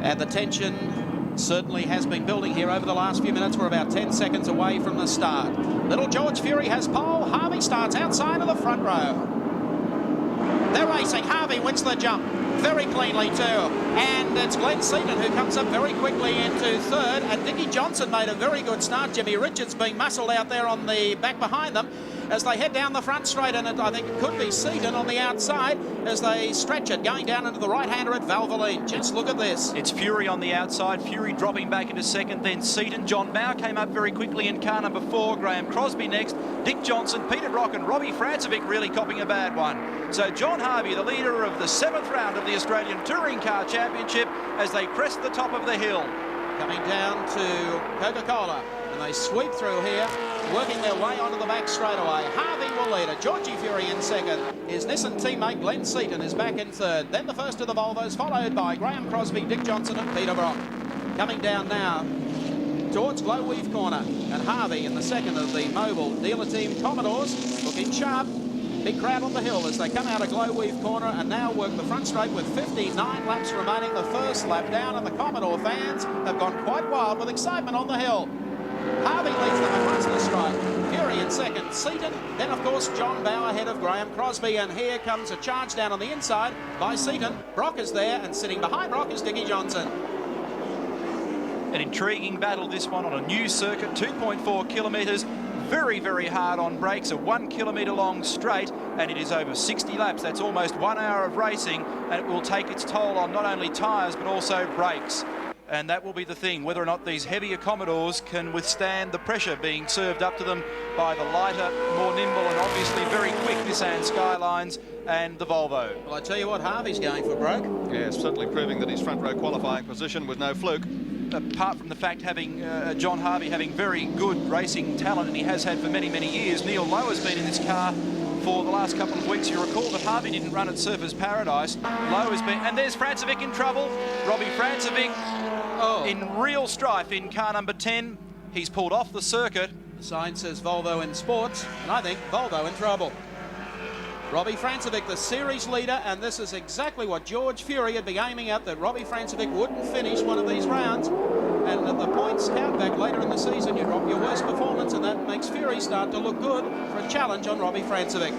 And the tension certainly has been building here over the last few minutes. We're about 10 seconds away from the start. Little George Fury has pole. Harvey starts outside of the front row. They're racing. Harvey wins the jump very cleanly too. And it's Glenn Seaton who comes up very quickly into third. And Dickie Johnson made a very good start. Jimmy Richards being muscled out there on the back behind them as they head down the front straight, and I think it could be Seaton on the outside as they stretch it, going down into the right-hander at Valvoline. Just look at this. It's Fury on the outside, Fury dropping back into second, then Seaton. John Bow came up very quickly in car number 4, Graham Crosby next, Dick Johnson, Peter Brock and Robbie Francevic really copping a bad one. So John Harvey, the leader of the 7th round of the Australian Touring Car Championship, as they crest the top of the hill. Coming down to Coca-Cola, and they sweep through here, working their way onto the back straight away. Harvey will lead it. Georgie Fury in second. His Nissan teammate Glenn Seaton is back in third. Then the first of the Volvos, followed by Graham Crosby, Dick Johnson and Peter Brock. Coming down now towards Glowweave Corner, and Harvey in the second of the mobile dealer team Commodores, looking sharp. Big crowd on the hill as they come out of Glowweave Corner and now work the front straight with 59 laps remaining. The first lap down, and the Commodore fans have gone quite wild with excitement on the hill. Harvey leads them across the straight. Fury in second, Seaton, then of course John Bow ahead of Graham Crosby, and here comes a charge down on the inside by Seaton. Brock is there, and sitting behind Brock is Dickie Johnson. An intriguing battle, this one, on a new circuit, 2.4 kilometres. Very, very hard on brakes, a 1 kilometre long straight, and it is over 60 laps. That's almost 1 hour of racing, and it will take its toll on not only tyres but also brakes. And that will be the thing, whether or not these heavier Commodores can withstand the pressure being served up to them by the lighter, more nimble and obviously very quick Nissan Skylines and the Volvo. Well, I tell you what, Harvey's going for broke. Yeah, certainly proving that his front row qualifying position was no fluke. Apart from the fact having John Harvey having very good racing talent, and he has had for many, many years, Neil Lowe has been in this car for the last couple of weeks. You recall that Harvey didn't run at Surfers Paradise. Lowe has been, and there's Francevic in trouble. Robbie Francevic in real strife in car number 10. He's pulled off the circuit. The sign says Volvo in sports, and I think Volvo in trouble. Robbie Francevic, the series leader, and this is exactly what George Fury had been aiming at, that Robbie Francevic wouldn't finish one of these rounds. And at the points count back later in the season, you drop your worst performance, and that makes Fury start to look good for a challenge on Robbie Francevic.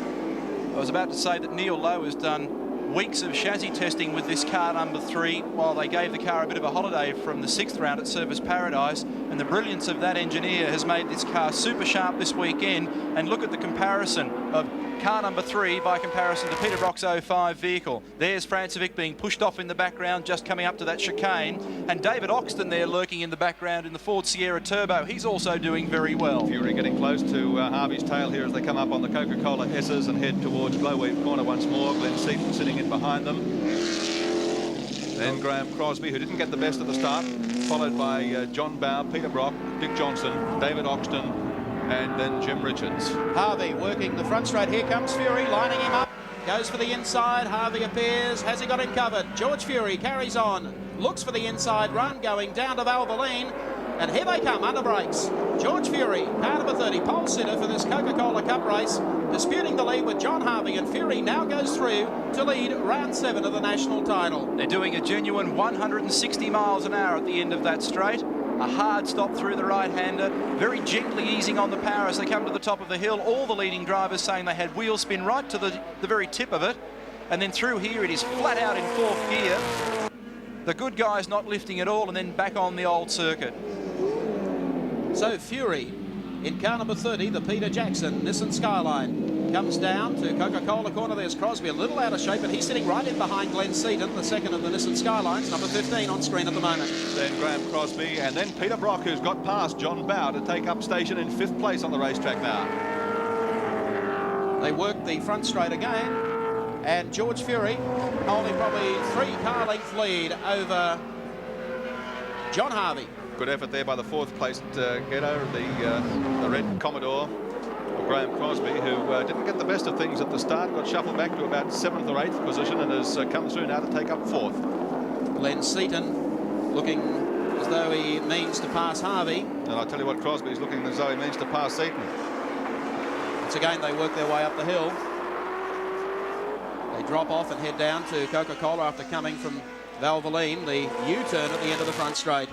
I was about to say that Neil Lowe has done weeks of chassis testing with this car number 3, while they gave the car a bit of a holiday from the 6th round at Surfers Paradise, and the brilliance of that engineer has made this car super sharp this weekend. And look at the comparison of car number 3 by comparison to Peter Brock's 05 vehicle. There's Francevic being pushed off in the background, just coming up to that chicane, and David Oxton there lurking in the background in the Ford Sierra Turbo. He's also doing very well. Fury getting close to Harvey's tail here as they come up on the Coca-Cola S's and head towards Glowweave Corner once more. Glenn Seaton sitting in behind them. Then Graham Crosby, who didn't get the best at the start, followed by John Bow, Peter Brock, Dick Johnson, David Oxton, and then Jim Richards. Harvey working the front straight. Here comes Fury, lining him up. Goes for the inside. Harvey appears. Has he got him covered? George Fury carries on. Looks for the inside run, going down to Valvoline. And here they come under brakes. George Fury, car number 30, pole sitter for this Coca-Cola Cup race, disputing the lead with John Harvey, and Fury now goes through to lead round 7 of the national title. They're doing a genuine 160 miles an hour at the end of that straight. A hard stop through the right-hander, very gently easing on the power as they come to the top of the hill. All the leading drivers saying they had wheel spin right to the very tip of it. And then through here it is flat out in 4th gear. The good guys not lifting at all, and then back on the old circuit. So Fury in car number 30, the Peter Jackson Nissan Skyline, comes down to Coca-Cola Corner. There's Crosby, a little out of shape, but he's sitting right in behind Glenn Seaton, the second of the Nissan Skylines, number 15 on screen at the moment. Then Graham Crosby, and then Peter Brock, who's got past John Bow to take up station in 5th place on the racetrack now. They work the front straight again, and George Fury holding probably 3 car length lead over John Harvey. Good effort there by the 4th placed getter, the red Commodore, Graham Crosby, who didn't get the best of things at the start, got shuffled back to about 7th or 8th position, and has come through now to take up 4th. Glenn Seaton looking as though he means to pass Harvey. And I'll tell you what, Crosby's looking as though he means to pass Seaton. Once again, they work their way up the hill. They drop off and head down to Coca-Cola after coming from Valvoline, the U-turn at the end of the front straight.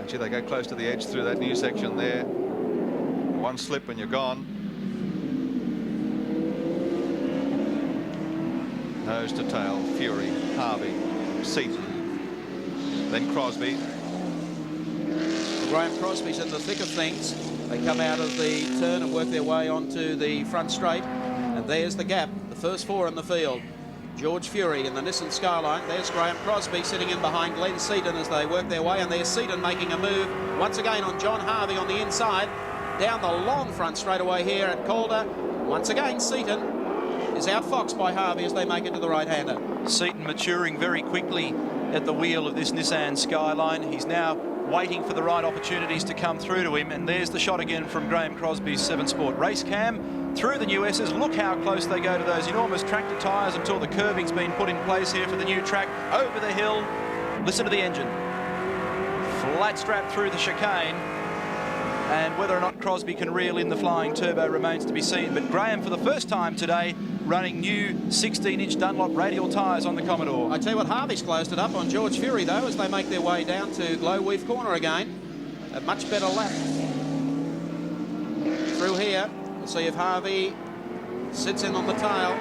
Actually, they go close to the edge through that new section there. One slip and you're gone. Nose to tail, Fury, Harvey, Seaton, then Crosby. Graham Crosby's in the thick of things. They come out of the turn and work their way onto the front straight. And there's the gap, the first four in the field. George Fury in the Nissan Skyline. There's Graham Crosby sitting in behind Glenn Seaton as they work their way. And there's Seaton making a move once again on John Harvey on the inside. Down the long front straightaway here at Calder. Once again, Seaton is outfoxed by Harvey as they make it to the right-hander. Seaton maturing very quickly at the wheel of this Nissan Skyline. He's now waiting for the right opportunities to come through to him. And there's the shot again from Graham Crosby's 7 Sport race cam. Through the new S's, look how close they go to those enormous tractor tyres until the curving's been put in place here for the new track. Over the hill, listen to the engine. Flat strap through the chicane. And whether or not Crosby can reel in the flying turbo remains to be seen. But Graham, for the first time today, running new 16-inch Dunlop radial tyres on the Commodore. I tell you what, Harvey's closed it up on George Fury, though, as they make their way down to Glowweave Corner again. A much better lap through here. We'll see if Harvey sits in on the tail.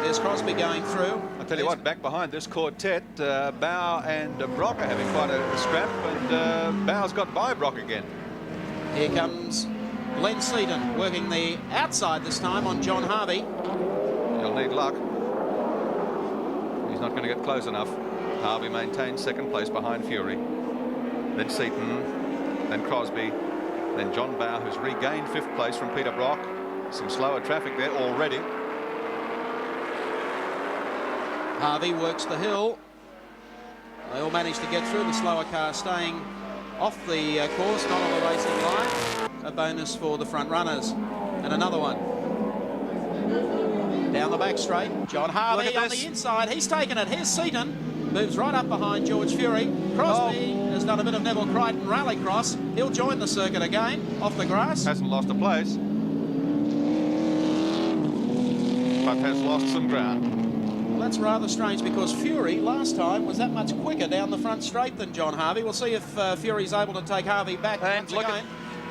There's Crosby going through. I'll tell you what, back behind this quartet, Bow and Brock are having quite a scrap, and Bow's got by Brock again. Here comes Glenn Seaton working the outside this time on John Harvey. He'll need luck. He's not going to get close enough. Harvey maintains second place behind Fury. Then Seaton, then Crosby, then John Bow, who's regained 5th place from Peter Brock. Some slower traffic there already. Harvey works the hill. They all manage to get through, the slower car staying off the course, not on the racing line. A bonus for the front runners. And another one. Down the back straight, John Harvey on the inside. He's taken it. Here's Seaton. Moves right up behind George Fury. Crosby has done a bit of Neville Crichton rallycross. He'll join the circuit again off the grass. Hasn't lost a place, but has lost some ground. Well, that's rather strange because Fury last time was that much quicker down the front straight than John Harvey. We'll see if Fury's able to take Harvey back and once look again.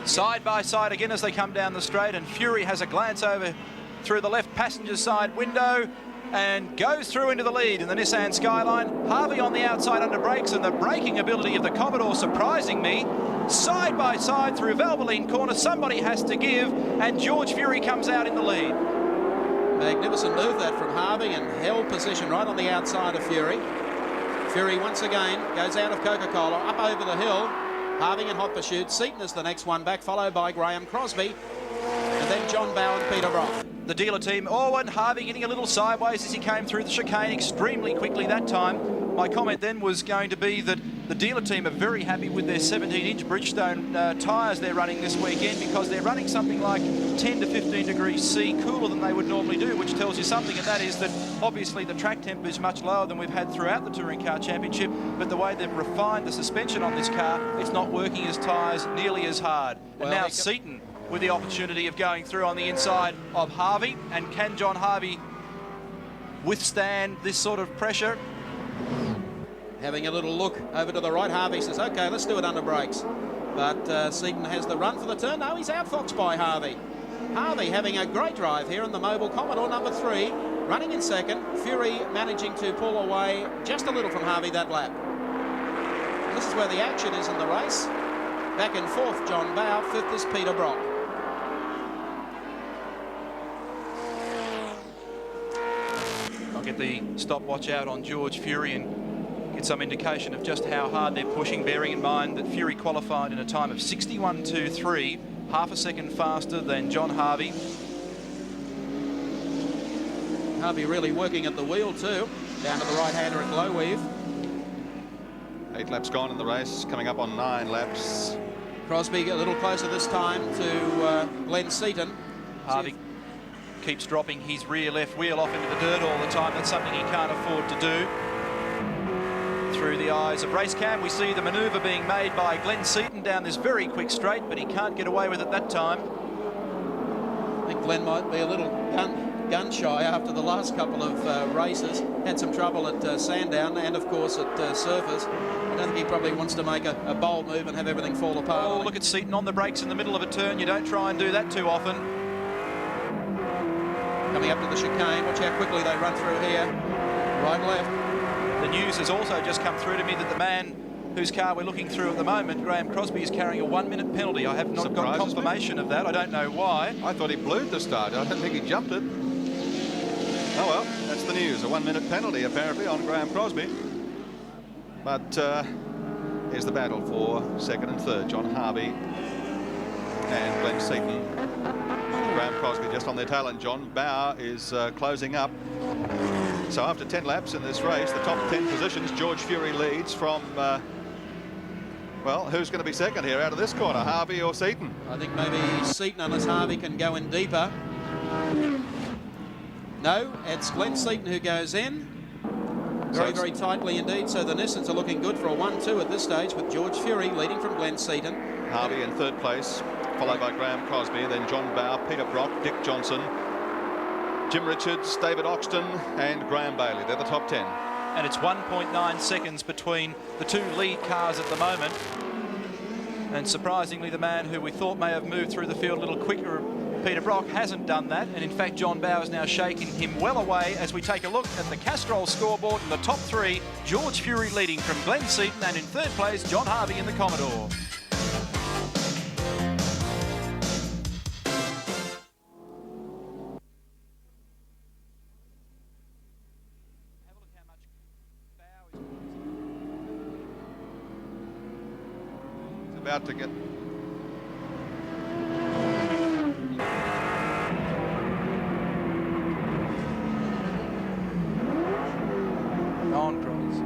Side by side again as they come down the straight, and Fury has a glance over through the left passenger side window and goes through into the lead in the Nissan Skyline. Harvey on the outside under brakes, and the braking ability of the Commodore surprising me. Side by side through Valvoline Corner, somebody has to give, and George Fury comes out in the lead. Magnificent move that from Harvey, and held position right on the outside of Fury. Fury once again goes out of Coca-Cola, up over the hill. Harvey in hot pursuit. Seaton is the next one back, followed by Graham Crosby. And then John Bow and Peter Brock. The dealer team, and Harvey getting a little sideways as he came through the chicane extremely quickly that time. My comment then was going to be that the dealer team are very happy with their 17-inch Bridgestone tyres they're running this weekend, because they're running something like 10 to 15 degrees C cooler than they would normally do, which tells you something, and that is that obviously the track temp is much lower than we've had throughout the Touring Car Championship, but the way they've refined the suspension on this car, it's not working as tyres nearly as hard. Well, and now Seaton with the opportunity of going through on the inside of Harvey, and can John Harvey withstand this sort of pressure? Having a little look over to the right, Harvey says, okay, let's do it under brakes. But Seaton has the run for the turn. No, he's outfoxed by Harvey. Harvey having a great drive here in the Mobile Commodore number 3, running in second. Fury managing to pull away just a little from Harvey that lap. And this is where the action is in the race. Back and forth, John Bow. 5th is Peter Brock. I'll get the stopwatch out on George Fury and get some indication of just how hard they're pushing, bearing in mind that Fury qualified in a time of 61.23, half a second faster than John Harvey. Harvey really working at the wheel too, down to the right-hander at Glowweave. 8 laps gone in the race, coming up on 9 laps. Crosby a little closer this time to Glenn Seaton. Harvey keeps dropping his rear left wheel off into the dirt all the time. That's something he can't afford to do. Through the eyes of race cam, we see the manoeuvre being made by Glenn Seaton down this very quick straight, but he can't get away with it that time. I think Glenn might be a little gun shy after the last couple of races. Had some trouble at Sandown and, of course, at Surfers. I don't think he probably wants to make a bold move and have everything fall apart. Oh, look at Seaton on the brakes in the middle of a turn. You don't try and do that too often. Coming up to the chicane. Watch how quickly they run through here. Right, left. The news has also just come through to me that the man whose car we're looking through at the moment, Graham Crosby, is carrying a 1-minute penalty. I have not got confirmation of that. I don't know why. I thought he blew the start. I don't think he jumped it. Oh well, that's the news. A 1-minute penalty apparently on Graham Crosby. But here's the battle for second and third. John Harvey and Glenn Seaton. Graham Crosby just on their tail, and John Bower is closing up. So after 10 laps in this race, the top 10 positions, George Fury leads from, well, who's going to be second here out of this corner, Harvey or Seaton? I think maybe Seaton, unless Harvey can go in deeper. No, it's Glenn Seaton who goes in. Very, very tightly indeed. So the Nissans are looking good for a 1-2 at this stage, with George Fury leading from Glenn Seaton. Harvey in third place, followed by Graham Crosby, then John Bower, Peter Brock, Dick Johnson, Jim Richards, David Oxton and Graham Bailey. They're the top 10. And it's 1.9 seconds between the two lead cars at the moment. And surprisingly, the man who we thought may have moved through the field a little quicker, Peter Brock, hasn't done that. And in fact, John Bower is now shaking him well away as we take a look at the Castrol scoreboard in the top three. George Fury leading from Glenn Seaton, and in third place, John Harvey in the Commodore. About to get on, Cross.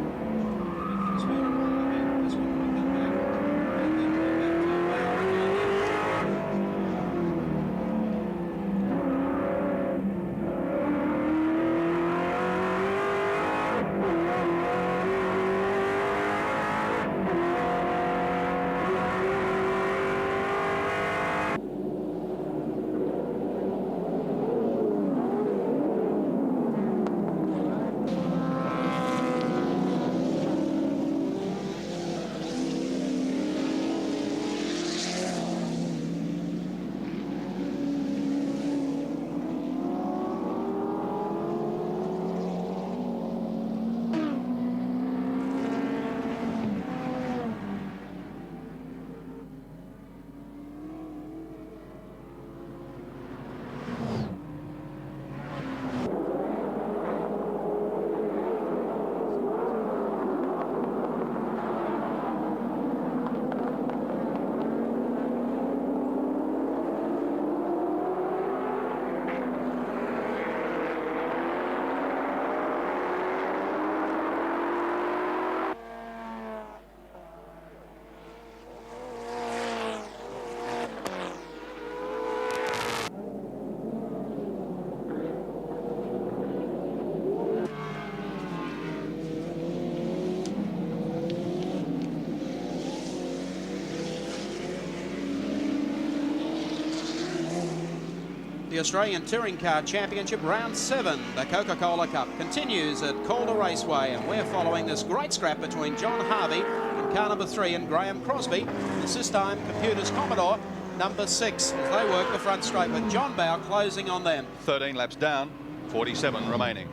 The Australian Touring Car Championship Round 7, the Coca-Cola Cup, continues at Calder Raceway, and we're following this great scrap between John Harvey in car number 3 and Graham Crosby. This time Computers Commodore number 6 as they work the front straight, with John Bower closing on them. 13 laps down, 47 remaining.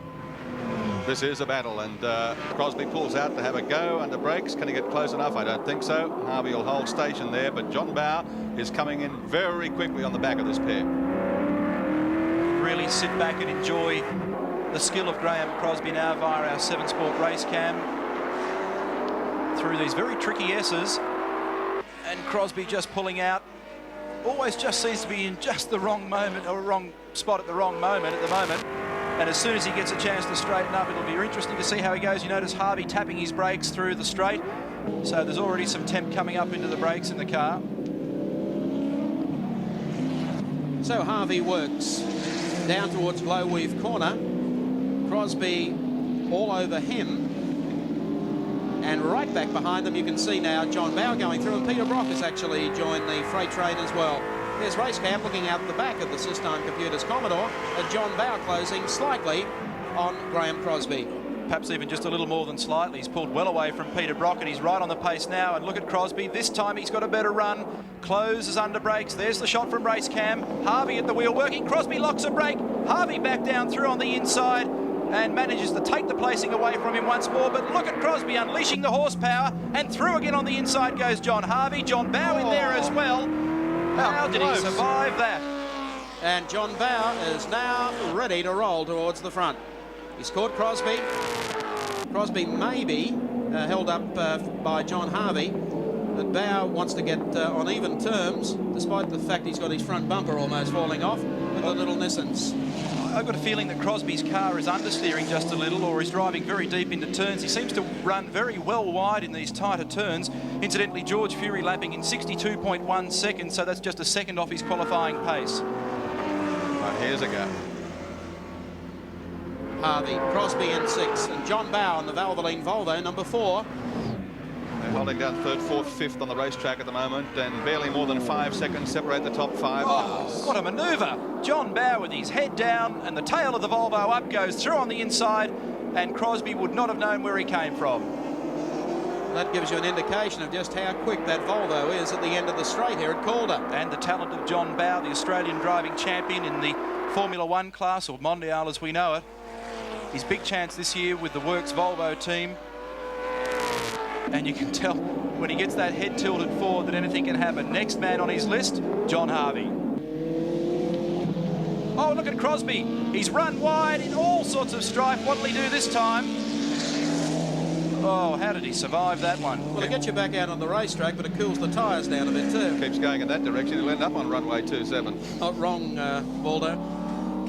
This is a battle, and Crosby pulls out to have a go under brakes. Can he get close enough? I don't think so. Harvey will hold station there, but John Bower is coming in very quickly on the back of this pair. Really sit back and enjoy the skill of Graham Crosby now via our 7 Sport race cam through these very tricky S's, and Crosby just pulling out. Always just seems to be in just the wrong moment, or wrong spot at the wrong moment at the moment. And as soon as he gets a chance to straighten up, it'll be interesting to see how he goes. You notice Harvey tapping his brakes through the straight, so there's already some temp coming up into the brakes in the car. So Harvey works down towards Glowweave Corner. Crosby all over him. And right back behind them, you can see now John Bower going through, and Peter Brock has actually joined the freight train as well. Here's Racecam looking out the back of the Systime Computers Commodore, and John Bower closing slightly on Graham Crosby. Perhaps even just a little more than slightly. He's pulled well away from Peter Brock, and he's right on the pace now. And look at Crosby. This time he's got a better run. Closes under brakes. There's the shot from Racecam. Harvey at the wheel working. Crosby locks a brake. Harvey back down through on the inside and manages to take the placing away from him once more. But look at Crosby unleashing the horsepower, and through again on the inside goes John Harvey. John Bower in there as well. How did he survive that? And John Bower is now ready to roll towards the front. He's caught Crosby. Crosby maybe held up by John Harvey, but Bower wants to get on even terms, despite the fact he's got his front bumper almost falling off with the little Nissans. I've got a feeling that Crosby's car is understeering just a little, or he's driving very deep into turns. He seems to run very well wide in these tighter turns. Incidentally, George Fury lapping in 62.1 seconds, so that's just a second off his qualifying pace. Right, here's a gap. Harvey, Crosby in 6, and John Bower in the Valvoline Volvo, number 4. They're holding down 3rd, 4th, 5th on the racetrack at the moment, and barely more than 5 seconds separate the top 5. Oh, what a manoeuvre. John Bower with his head down, and the tail of the Volvo up goes through on the inside, and Crosby would not have known where he came from. That gives you an indication of just how quick that Volvo is at the end of the straight here at Calder. And the talent of John Bower, the Australian driving champion in the Formula 1 class, or Mondial as we know it. His big chance this year with the Works Volvo team. And you can tell when he gets that head tilted forward that anything can happen. Next man on his list, John Harvey. Oh, look at Crosby. He's run wide in all sorts of strife. What'll he do this time? Oh, how did he survive that one? Well, it gets you back out on the racetrack, but it cools the tyres down a bit too. Keeps going in that direction. He'll end up on runway 27. Not wrong, Waldo.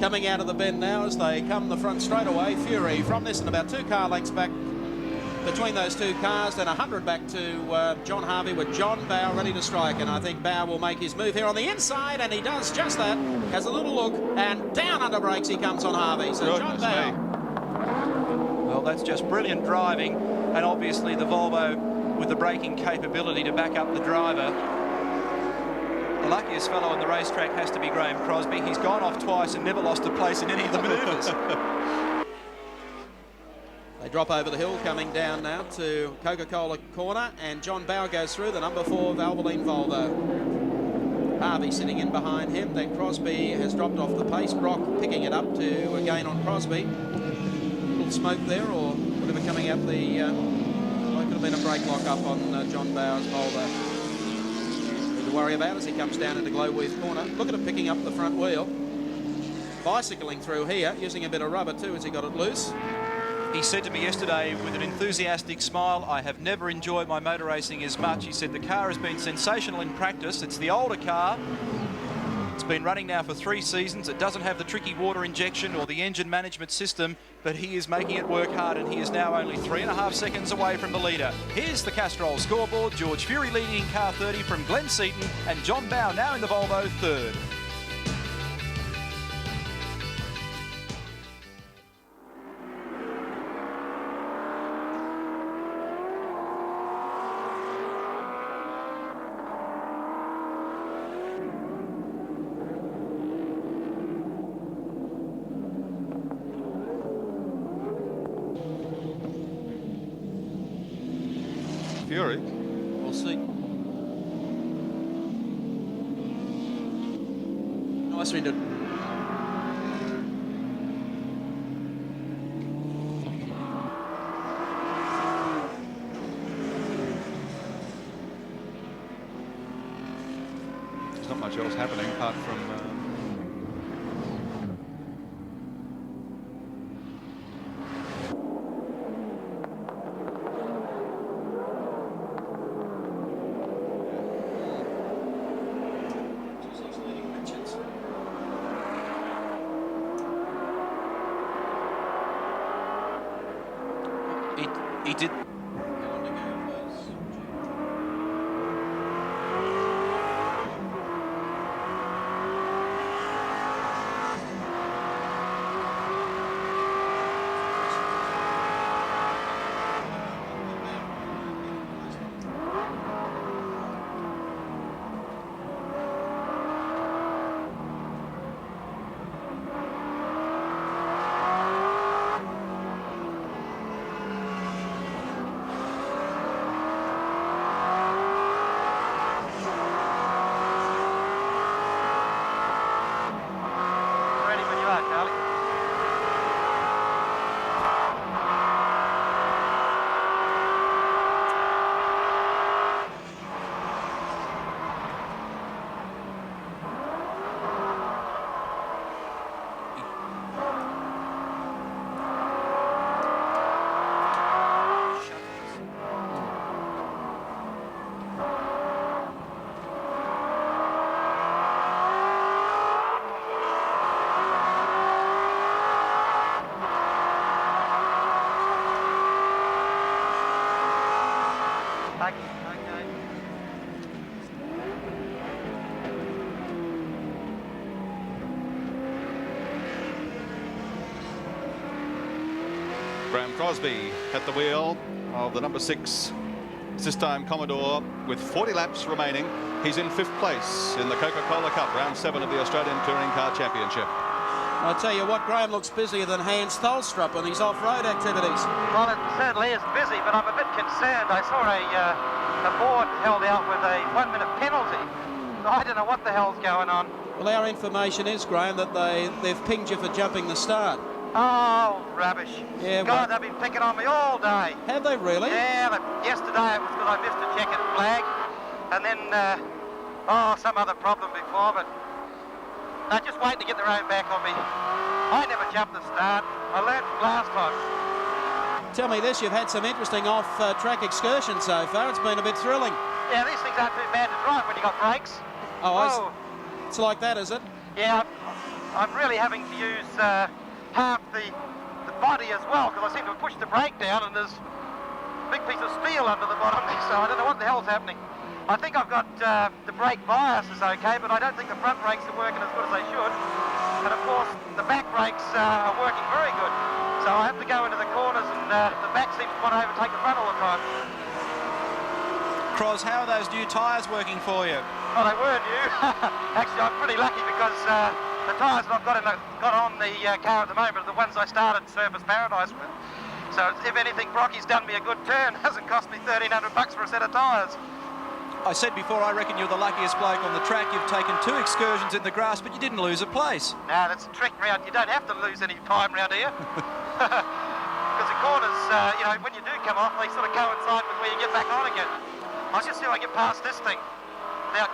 Coming out of the bend now as they come the front straightaway. Fury from this and about 2 car lengths back between those 2 cars, then 100 back to John Harvey, with John Bower ready to strike. And I think Bower will make his move here on the inside, and he does just that. Has a little look, and down under brakes he comes on Harvey. So John Bower. Well, that's just brilliant driving, and obviously the Volvo with the braking capability to back up the driver. The luckiest fellow on the racetrack has to be Graham Crosby. He's gone off twice and never lost a place in any of the manoeuvres. They drop over the hill, coming down now to Coca-Cola corner, and John Bower goes through the number 4 Valvoline Volvo. Harvey sitting in behind him. Then Crosby has dropped off the pace. Brock picking it up to again on Crosby. A little smoke there, or whatever coming out the... well, it could have been a brake lock up on John Bower's Volvo. To worry about as he comes down into Glowworth corner. Look at him picking up the front wheel. Bicycling through here, using a bit of rubber too as he got it loose. He said to me yesterday with an enthusiastic smile, I have never enjoyed my motor racing as much. He said the car has been sensational in practice. It's the older car. It's been running now for 3 seasons. It doesn't have the tricky water injection or the engine management system, but he is making it work hard, and he is now only 3.5 seconds away from the leader. Here's the Castrol scoreboard. George Fury leading in car 30 from Glenn Seaton, and John Bower now in the Volvo 3rd. Fury. We'll see. Nice read. There's not much else happening apart from... He did. Okay. Graham Crosby at the wheel of the number 6 this-time Commodore with 40 laps remaining. He's in 5th place in the Coca-Cola Cup, round 7 of the Australian Touring Car Championship. I tell you what, Graham looks busier than Hans Tholstrup on his off-road activities. Well, it certainly is busy, but I'm a bit concerned. I saw a board held out with a 1-minute penalty. I don't know what the hell's going on. Well, our information is, Graham, that they've pinged you for jumping the start. Oh, rubbish. Yeah, God, well, they've been picking on me all day. have they really? Yeah, but yesterday it was because I missed a checkered flag. And then, some other problem before, but they're just waiting to get their own back on me. I never jumped the start. I learned from last time. Tell me this, you've had some interesting off-track excursions so far. It's been a bit thrilling. Yeah, these things aren't too bad to drive when you got brakes. Oh, it's like that, is it? Yeah, I'm really having to use half the body as well, because I seem to have pushed the brake down and there's a big piece of steel under the bottom, so I don't know what the hell's happening. I think I've got the brake bias is okay, but I don't think the front brakes are working as good as they should. And of course, the back brakes are working very good. So I have to go into the corners and the back seems to want to overtake the front all the time. Cros, how are those new tyres working for you? Oh, they were new. Actually, I'm pretty lucky because the tyres that I've got on the car at the moment are the ones I started Surface Paradise with. So if anything, Brocky's done me a good turn. Hasn't cost me $1,300 for a set of tyres. I said before, I reckon you're the luckiest bloke on the track. You've taken 2 excursions in the grass, but you didn't lose a place. No, that's a trick round. You don't have to lose any time round here. Because the corners, when you do come off, they sort of coincide with where you get back on again. I'll just see if I get past this thing. Now,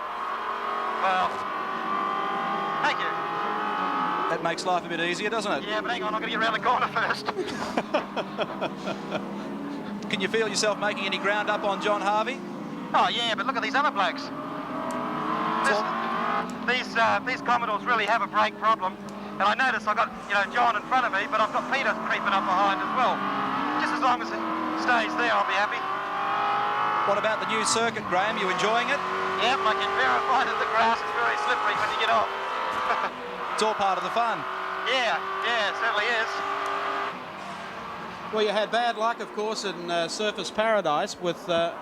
well, thank you. That makes life a bit easier, doesn't it? Yeah, but hang on, I'm going to get around the corner first. Can you feel yourself making any ground up on John Harvey? Oh yeah, but look at these other blokes. These Commodores really have a brake problem. And I notice I've got, John in front of me, but I've got Peter creeping up behind as well. Just as long as it stays there, I'll be happy. What about the new circuit, Graham? You enjoying it? Yep, I can verify that the grass is very slippery when you get off. It's all part of the fun. Yeah, it certainly is. Well, you had bad luck, of course, in Surface Paradise with a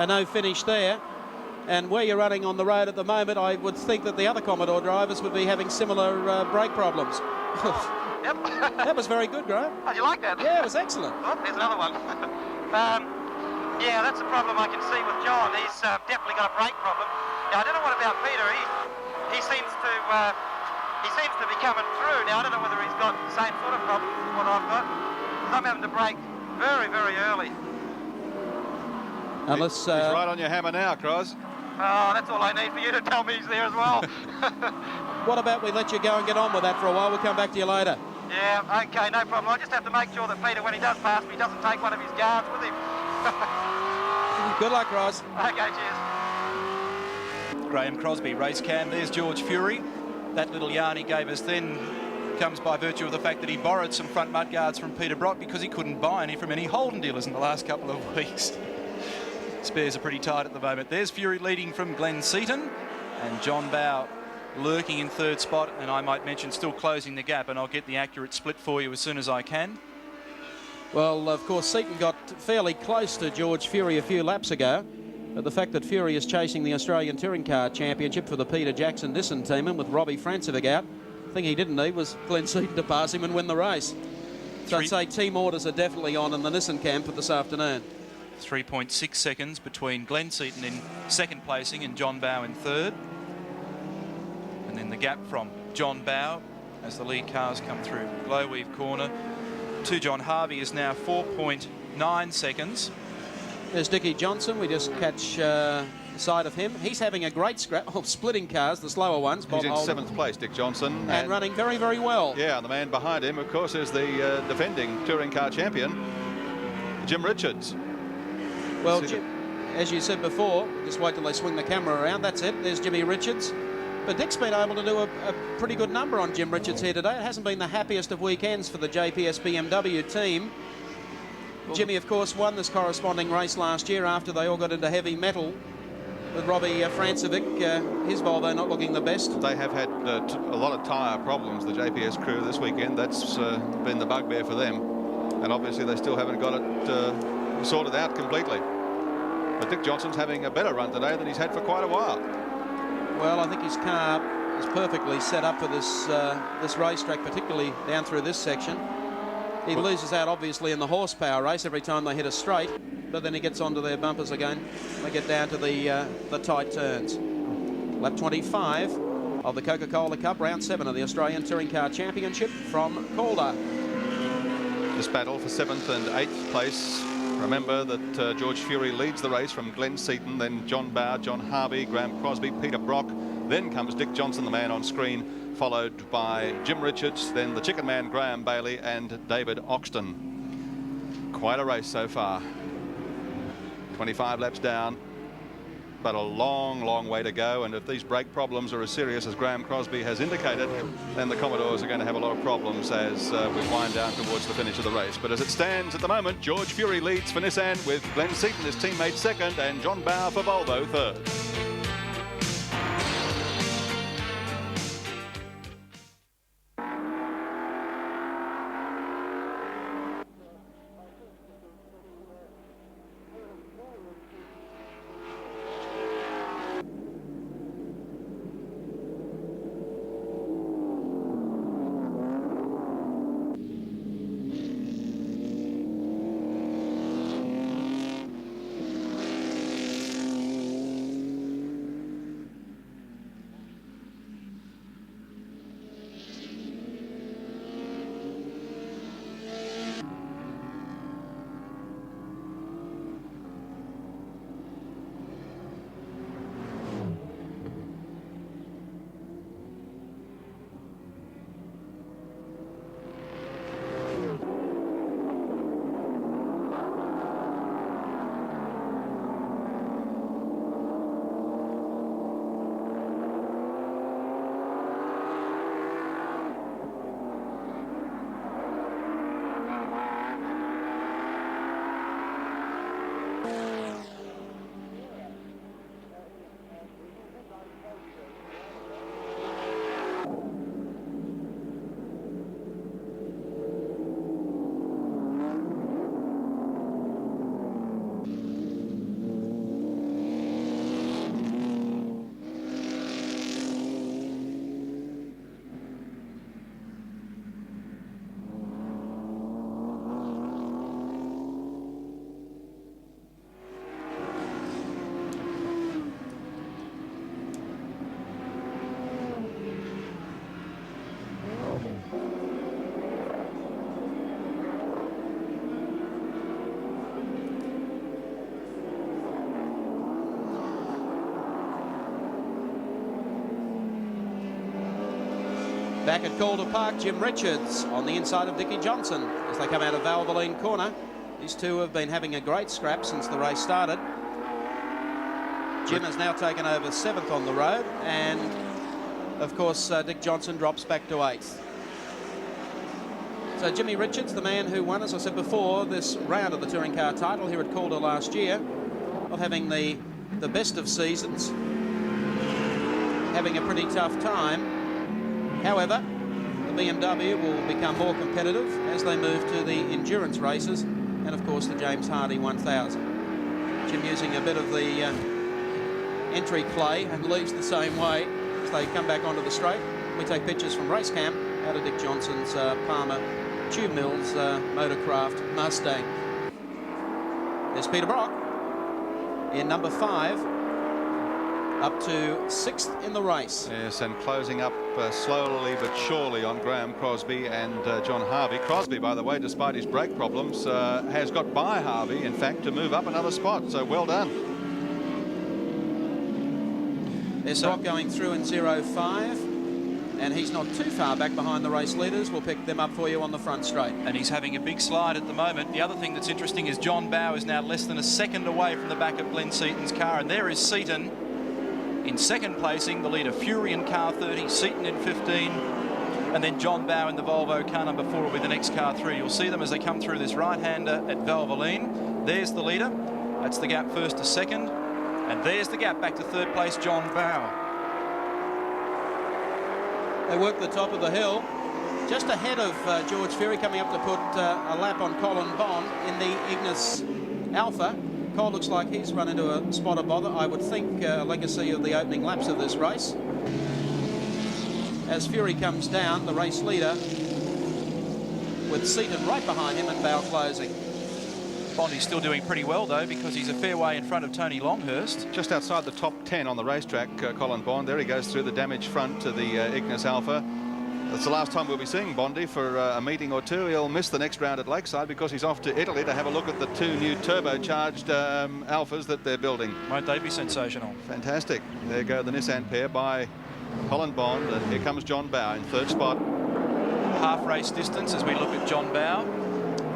no finish there. And where you're running on the road at the moment, I would think that the other Commodore drivers would be having similar brake problems. Yep. That was very good, Graham. Oh, you like that? Yeah, it was excellent. Oh, there's another one. Yeah, that's a problem I can see with John. He's definitely got a brake problem. Now, I don't know what about Peter. He seems to be coming through. Now, I don't know whether he's got the same sort of problem as what I've got. Because I'm having to brake very, very early. Unless, he's right on your hammer now, Cros. Oh, that's all I need for you to tell me he's there as well. what about we let you go and get on with that for a while? We'll come back to you later. Yeah, okay, no problem. I just have to make sure that Peter, when he does pass me, doesn't take one of his guards with him. Good luck, Ross. Okay, cheers. Graham Crosby, race cam. There's George Fury. That little yarn he gave us then comes by virtue of the fact that he borrowed some front mudguards from Peter Brock because he couldn't buy any from any Holden dealers in the last couple of weeks. Spares are pretty tight at the moment. There's Fury leading from Glenn Seaton and John Bowe lurking in 3rd spot, and I might mention still closing the gap, and I'll get the accurate split for you as soon as I can. Well, of course, Seaton got fairly close to George Fury a few laps ago, but the fact that Fury is chasing the Australian Touring Car Championship for the Peter Jackson Nissan team, and with Robbie Francevic out, the thing he didn't need was Glenn Seaton to pass him and win the race. So I'd say team orders are definitely on in the Nissan camp for this afternoon. 3.6 seconds between Glenn Seaton in 2nd placing and John Bowe in 3rd. And then the gap from John Bowe as the lead cars come through Glowweave corner to John Harvey is now 4.9 seconds. There's Dickie Johnson. We just catch sight of him. He's having a great scrap of splitting cars, the slower ones. He's in 7th place, Dick Johnson. And running very, very well. Yeah, and the man behind him, of course, is the defending touring car champion, Jim Richards. Well, Jim, as you said before, just wait till they swing the camera around. That's it. There's Jimmy Richards. But Dick's been able to do a pretty good number on Jim Richards here today. It hasn't been the happiest of weekends for the JPS BMW team. Jimmy, of course, won this corresponding race last year after they all got into heavy metal with Robbie Francevic, his Volvo not looking the best. They have had a lot of tyre problems, the JPS crew, this weekend. That's been the bugbear for them. And obviously they still haven't got it sorted out completely. But Dick Johnson's having a better run today than he's had for quite a while. Well, I think his car is perfectly set up for this this racetrack, particularly down through this section. He loses out, obviously, in the horsepower race every time they hit a straight, but then he gets onto their bumpers again. They get down to the tight turns. Lap 25 of the Coca-Cola Cup, round 7 of the Australian Touring Car Championship from Calder. This battle for 7th and 8th place. Remember that George Fury leads the race from Glenn Seaton, then John Bowe, John Harvey, Graham Crosby, Peter Brock. Then comes Dick Johnson, the man on screen, followed by Jim Richards, then the Chicken Man Graham Bailey and David Oxton. Quite a race so far. 25 laps down, but a long way to go, and if these brake problems are as serious as Graham Crosby has indicated, then the Commodores are going to have a lot of problems as we wind down towards the finish of the race. But as it stands at the moment, George Fury leads for Nissan with Glenn Seaton, his teammate, second, and John Bowe for Volvo third. Back at Calder Park, Jim Richards on the inside of Dickie Johnson as they come out of Valvoline Corner. These two have been having a great scrap since the race started. Jim has now taken over 7th on the road, and of course Dick Johnson drops back to 8th. So Jimmy Richards, the man who won, as I said before, this round of the touring car title here at Calder last year, of having the best of seasons, having a pretty tough time. However, the BMW will become more competitive as they move to the endurance races and, of course, the James Hardy 1000. Jim using a bit of the entry play and leaves the same way as they come back onto the straight. We take pictures from race camp out of Dick Johnson's Palmer Tube Mills Motorcraft Mustang. There's Peter Brock in number 5. Up to 6th in the race. Yes, and closing up slowly but surely on Graham Crosby and John Harvey. Crosby, by the way, despite his brake problems, has got by Harvey, in fact, to move up another spot. So well done. There's Brock going through in 0.5, and he's not too far back behind the race leaders. We'll pick them up for you on the front straight. And he's having a big slide at the moment. The other thing that's interesting is John Bowe is now less than a second away from the back of Glenn Seaton's car, and there is Seaton in second placing, the leader Fury in car 30, Seaton in 15, And then John Bow in the Volvo, car number 4, will be the next car through. You'll see them as they come through this right-hander at Valvoline. There's the leader. That's the gap first to second. And there's the gap back to third place, John Bow. They work the top of the hill. Just ahead of George Fury, coming up to put a lap on Colin Bond in the Ignis Alpha. Cole looks like he's run into a spot of bother. I would think a legacy of the opening laps of this race. As Fury comes down, the race leader with Seaton right behind him and Bow closing. Bondi's still doing pretty well, though, because he's a fair way in front of Tony Longhurst. Just outside the top 10 on the racetrack, Colin Bond. There he goes through the damaged front to the Ignis Alpha. That's the last time we'll be seeing Bondi for a meeting or two. He'll miss the next round at Lakeside because he's off to Italy to have a look at the 2 new turbocharged Alphas that they're building. Won't they be sensational? Fantastic. There go the Nissan pair by Colin Bond, and here comes John Bow in third spot. Half race distance as we look at John Bow.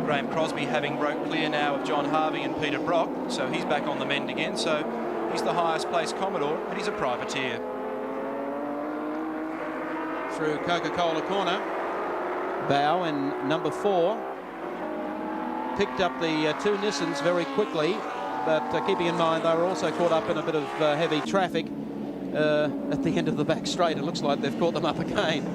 Graham Crosby having broke clear now of John Harvey and Peter Brock, so he's back on the mend again. So he's the highest placed Commodore, but he's a privateer. Through Coca-Cola corner, Bow in number 4 picked up the 2 Nissans very quickly, but keeping in mind they were also caught up in a bit of heavy traffic at the end of the back straight. It looks like they've caught them up again.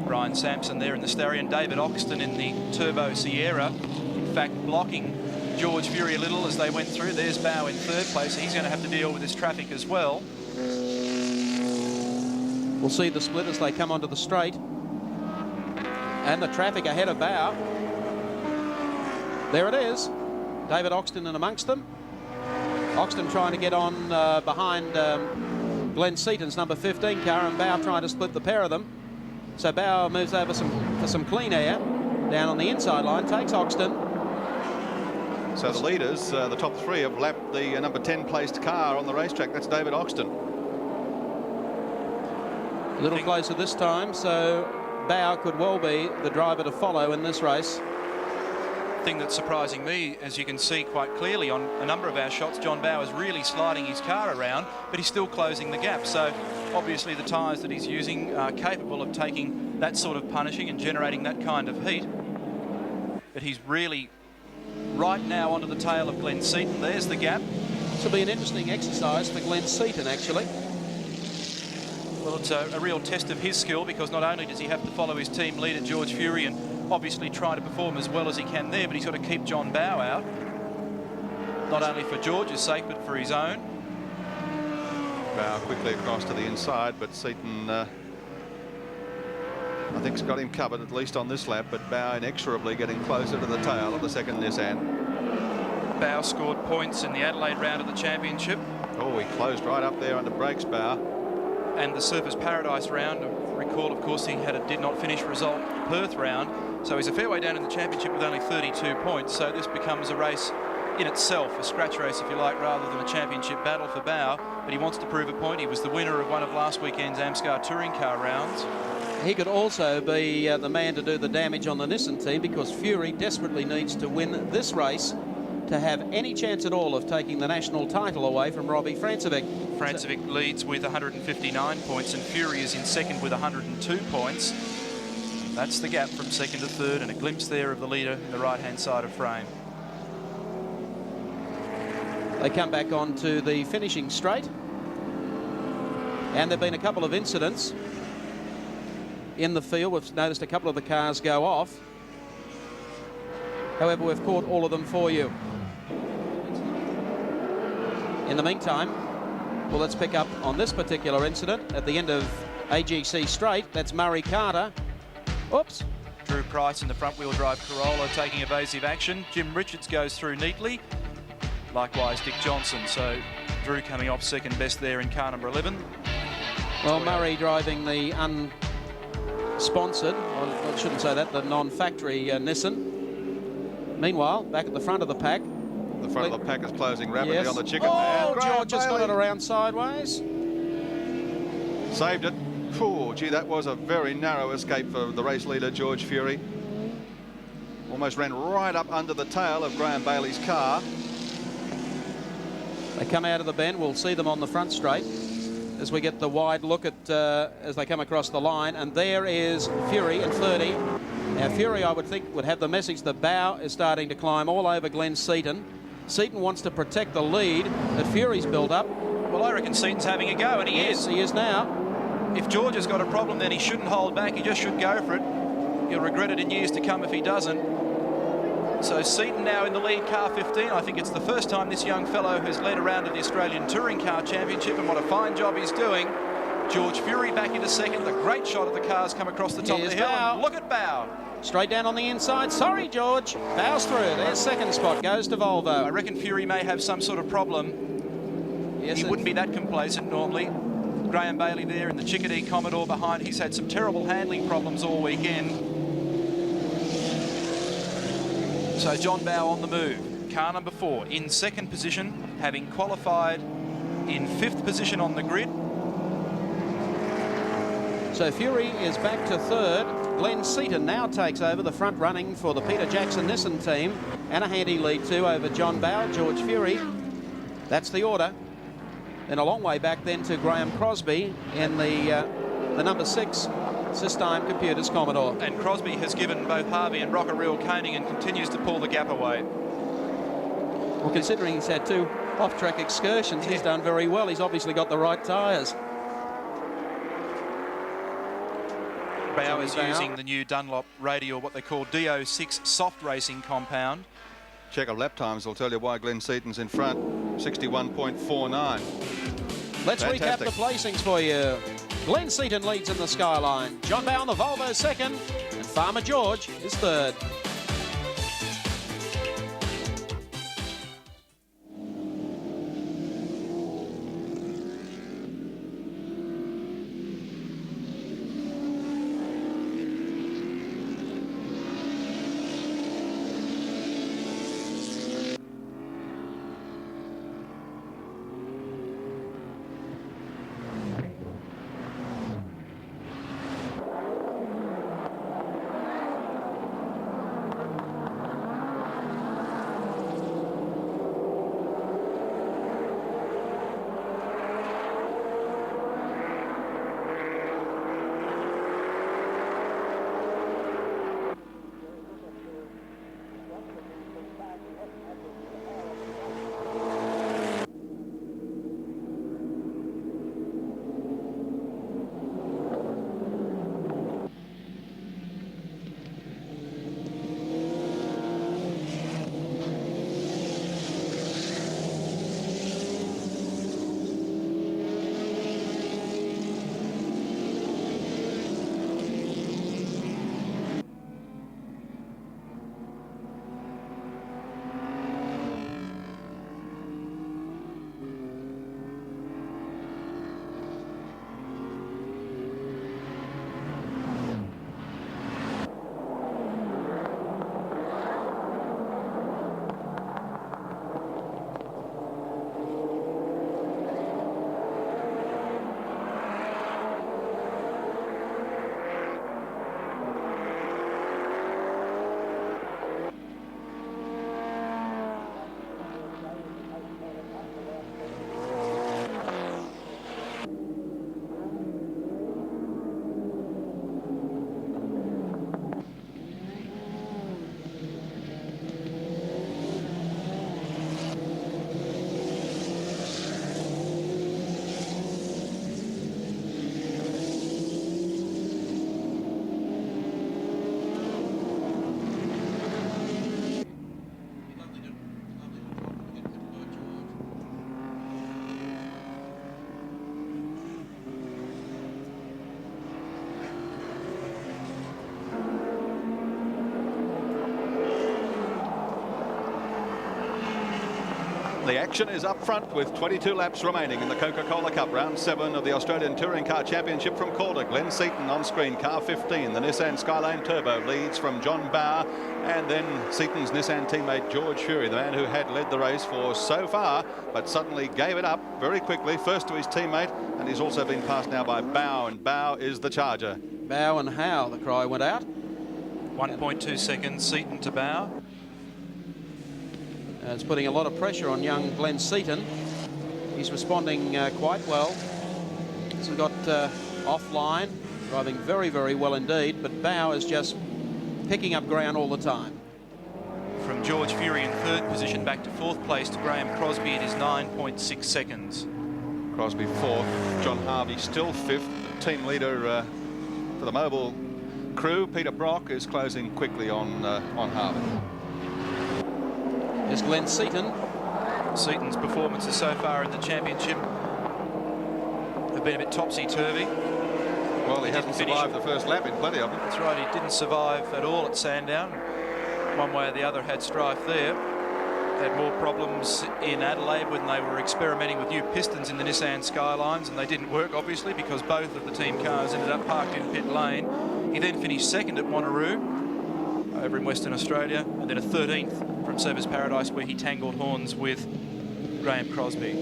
Ryan Sampson there in the Starion, David Oxton in the Turbo Sierra, in fact blocking George Fury a little as they went through. There's Bow in third place. He's going to have to deal with this traffic as well. We'll see the split as they come onto the straight. And the traffic ahead of Bow. There it is. David Oxton in amongst them. Oxton trying to get on behind Glenn Seaton's number 15 car, and Bow trying to split the pair of them. So Bow moves over for some clean air. Down on the inside line, takes Oxton. So the leaders, the top 3, have lapped the number 10 placed car on the racetrack. That's David Oxton. A little closer this time, so Bow could well be the driver to follow in this race. Thing that's surprising me, as you can see quite clearly on a number of our shots, John Bow is really sliding his car around, but he's still closing the gap. So obviously the tyres that he's using are capable of taking that sort of punishing and generating that kind of heat. But he's really right now onto the tail of Glenn Seaton. There's the gap. This will be an interesting exercise for Glenn Seaton, actually. Well, it's a real test of his skill, because not only does he have to follow his team leader George Fury and obviously try to perform as well as he can there, but he's got to keep John Bow out, not only for George's sake but for his own. Bow quickly across to the inside, but Seaton I think has got him covered at least on this lap, but Bow inexorably getting closer to the tail of the second Nissan. Bow scored points in the Adelaide round of the championship. Oh, he closed right up there under brakes, Bow. And the Surfers Paradise round. Recall, of course, he had a did not finish result Perth round, so he's a fair way down in the championship with only 32 points. So this becomes a race in itself, a scratch race if you like, rather than a championship battle for Bow. But he wants to prove a point. He was the winner of one of last weekend's AMSCAR touring car rounds. He could also be the man to do the damage on the Nissan team, because Fury desperately needs to win this race to have any chance at all of taking the national title away from Robbie Francevic. Francevic leads with 159 points, and Fury is in second with 102 points. That's the gap from second to third, and a glimpse there of the leader in the right-hand side of frame. They come back onto the finishing straight, and there have been a couple of incidents in the field. We've noticed a couple of the cars go off. However, we've caught all of them for you. In the meantime, well, let's pick up on this particular incident at the end of AGC straight. That's Murray Carter. Oops. Drew Price in the front-wheel drive Corolla taking evasive action. Jim Richards goes through neatly. Likewise, Dick Johnson. So Drew coming off second best there in car number 11. Well, Murray driving the unsponsored, I shouldn't say that, the non-factory Nissan. Meanwhile, back at the front of the pack. The front of the pack is closing rapidly on the chicken. Oh, man. George has got it around sideways. Saved it. Oh, gee, that was a very narrow escape for the race leader, George Fury. Almost ran right up under the tail of Graham Bailey's car. They come out of the bend. We'll see them on the front straight. as we get the wide look at as they come across the line. And there is Fury in 30. Now Fury, I would think, would have the message that Bow is starting to climb all over Glenn Seaton. Seaton wants to protect the lead that Fury's built up. Well, I reckon Seaton's having a go, and he is. He is now. If George has got a problem, then he shouldn't hold back. He just should go for it. He'll regret it in years to come if he doesn't. So Seaton now in the lead, car 15. I think it's the first time this young fellow has led a round of the Australian Touring Car Championship, and what a fine job he's doing. George Fury back into second. The great shot of the cars come across the top of the hill. And look at Bow. Straight down on the inside. Sorry, George. Bow's through. Their second spot goes to Volvo. I reckon Fury may have some sort of problem. Yes, he wouldn't be that complacent normally. Graham Bailey there in the Chickadee Commodore behind. He's had some terrible handling problems all weekend. So John Bow on the move. Car number 4 in second position, having qualified in 5th position on the grid. So Fury is back to 3rd. Glenn Seaton now takes over the front running for the Peter Jackson Nissan team, and a handy lead too over John Bow, George Fury. That's the order. And a long way back then to Graham Crosby in the number 6 Systime Computers Commodore. And Crosby has given both Harvey and Rock a real caning and continues to pull the gap away. Well, considering he's had 2 off-track excursions, he's done very well. He's obviously got the right tyres. Bow is using the new Dunlop radial, what they call DO6 soft racing compound. Check of lap times will tell you why Glenn Seaton's in front. 61.49. Let's Fantastic. recap the placings for you. Glenn Seaton leads in the Skyline. John Bow on the Volvo 2nd, and Farmer George is 3rd. The action is up front with 22 laps remaining in the Coca-Cola Cup, round 7 of the Australian Touring Car Championship from Calder. Glenn Seaton on screen, car 15. The Nissan Skyline Turbo leads from John Bow, and then Seaton's Nissan teammate George Fury, the man who had led the race for so far, but suddenly gave it up very quickly, first to his teammate, and he's also been passed now by Bow, and Bow is the charger. Bow and how, the cry went out. 1.2 seconds, Seaton to Bow. It's putting a lot of pressure on young Glenn Seaton. He's responding quite well. Simmons has got offline, driving very, very well indeed, but Bow is just picking up ground all the time. From George Fury in third position back to fourth place to Graham Crosby, it is 9.6 seconds. Crosby fourth, John Harvey still fifth. Team leader for the mobile crew, Peter Brock, is closing quickly on Harvey. Here's Glenn Seaton. Seaton's performances so far in the championship have been a bit topsy-turvy. Well, he hasn't survived the first lap in plenty of them. That's right, he didn't survive at all at Sandown. One way or the other had strife there. Had more problems in Adelaide when they were experimenting with new pistons in the Nissan Skylines, and they didn't work, obviously, because both of the team cars ended up parked in pit lane. He then finished second at Wanneroo over in Western Australia, and then a 13th from Service Paradise, where he tangled horns with Graham Crosby.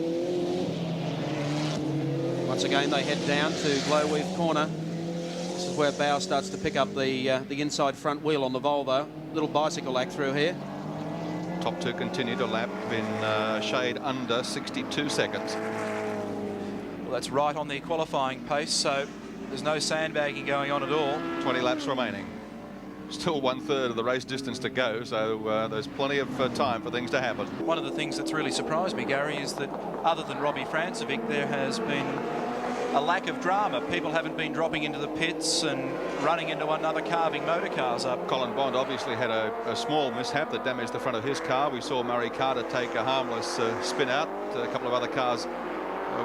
Once again, they head down to Glowweave Corner. This is where Bow starts to pick up the inside front wheel on the Volvo. Little bicycle act through here. Top two continue to lap in shade under 62 seconds. Well, that's right on the qualifying pace, so there's no sandbagging going on at all. 20 laps remaining. Still 1/3 of the race distance to go, so there's plenty of time for things to happen. One of the things that's really surprised me, Gary, is that other than Robbie Francevic, there has been a lack of drama. People haven't been dropping into the pits and running into one another, carving motor cars up. Colin Bond obviously had a small mishap that damaged the front of his car. We saw Murray Carter take a harmless spin out. A couple of other cars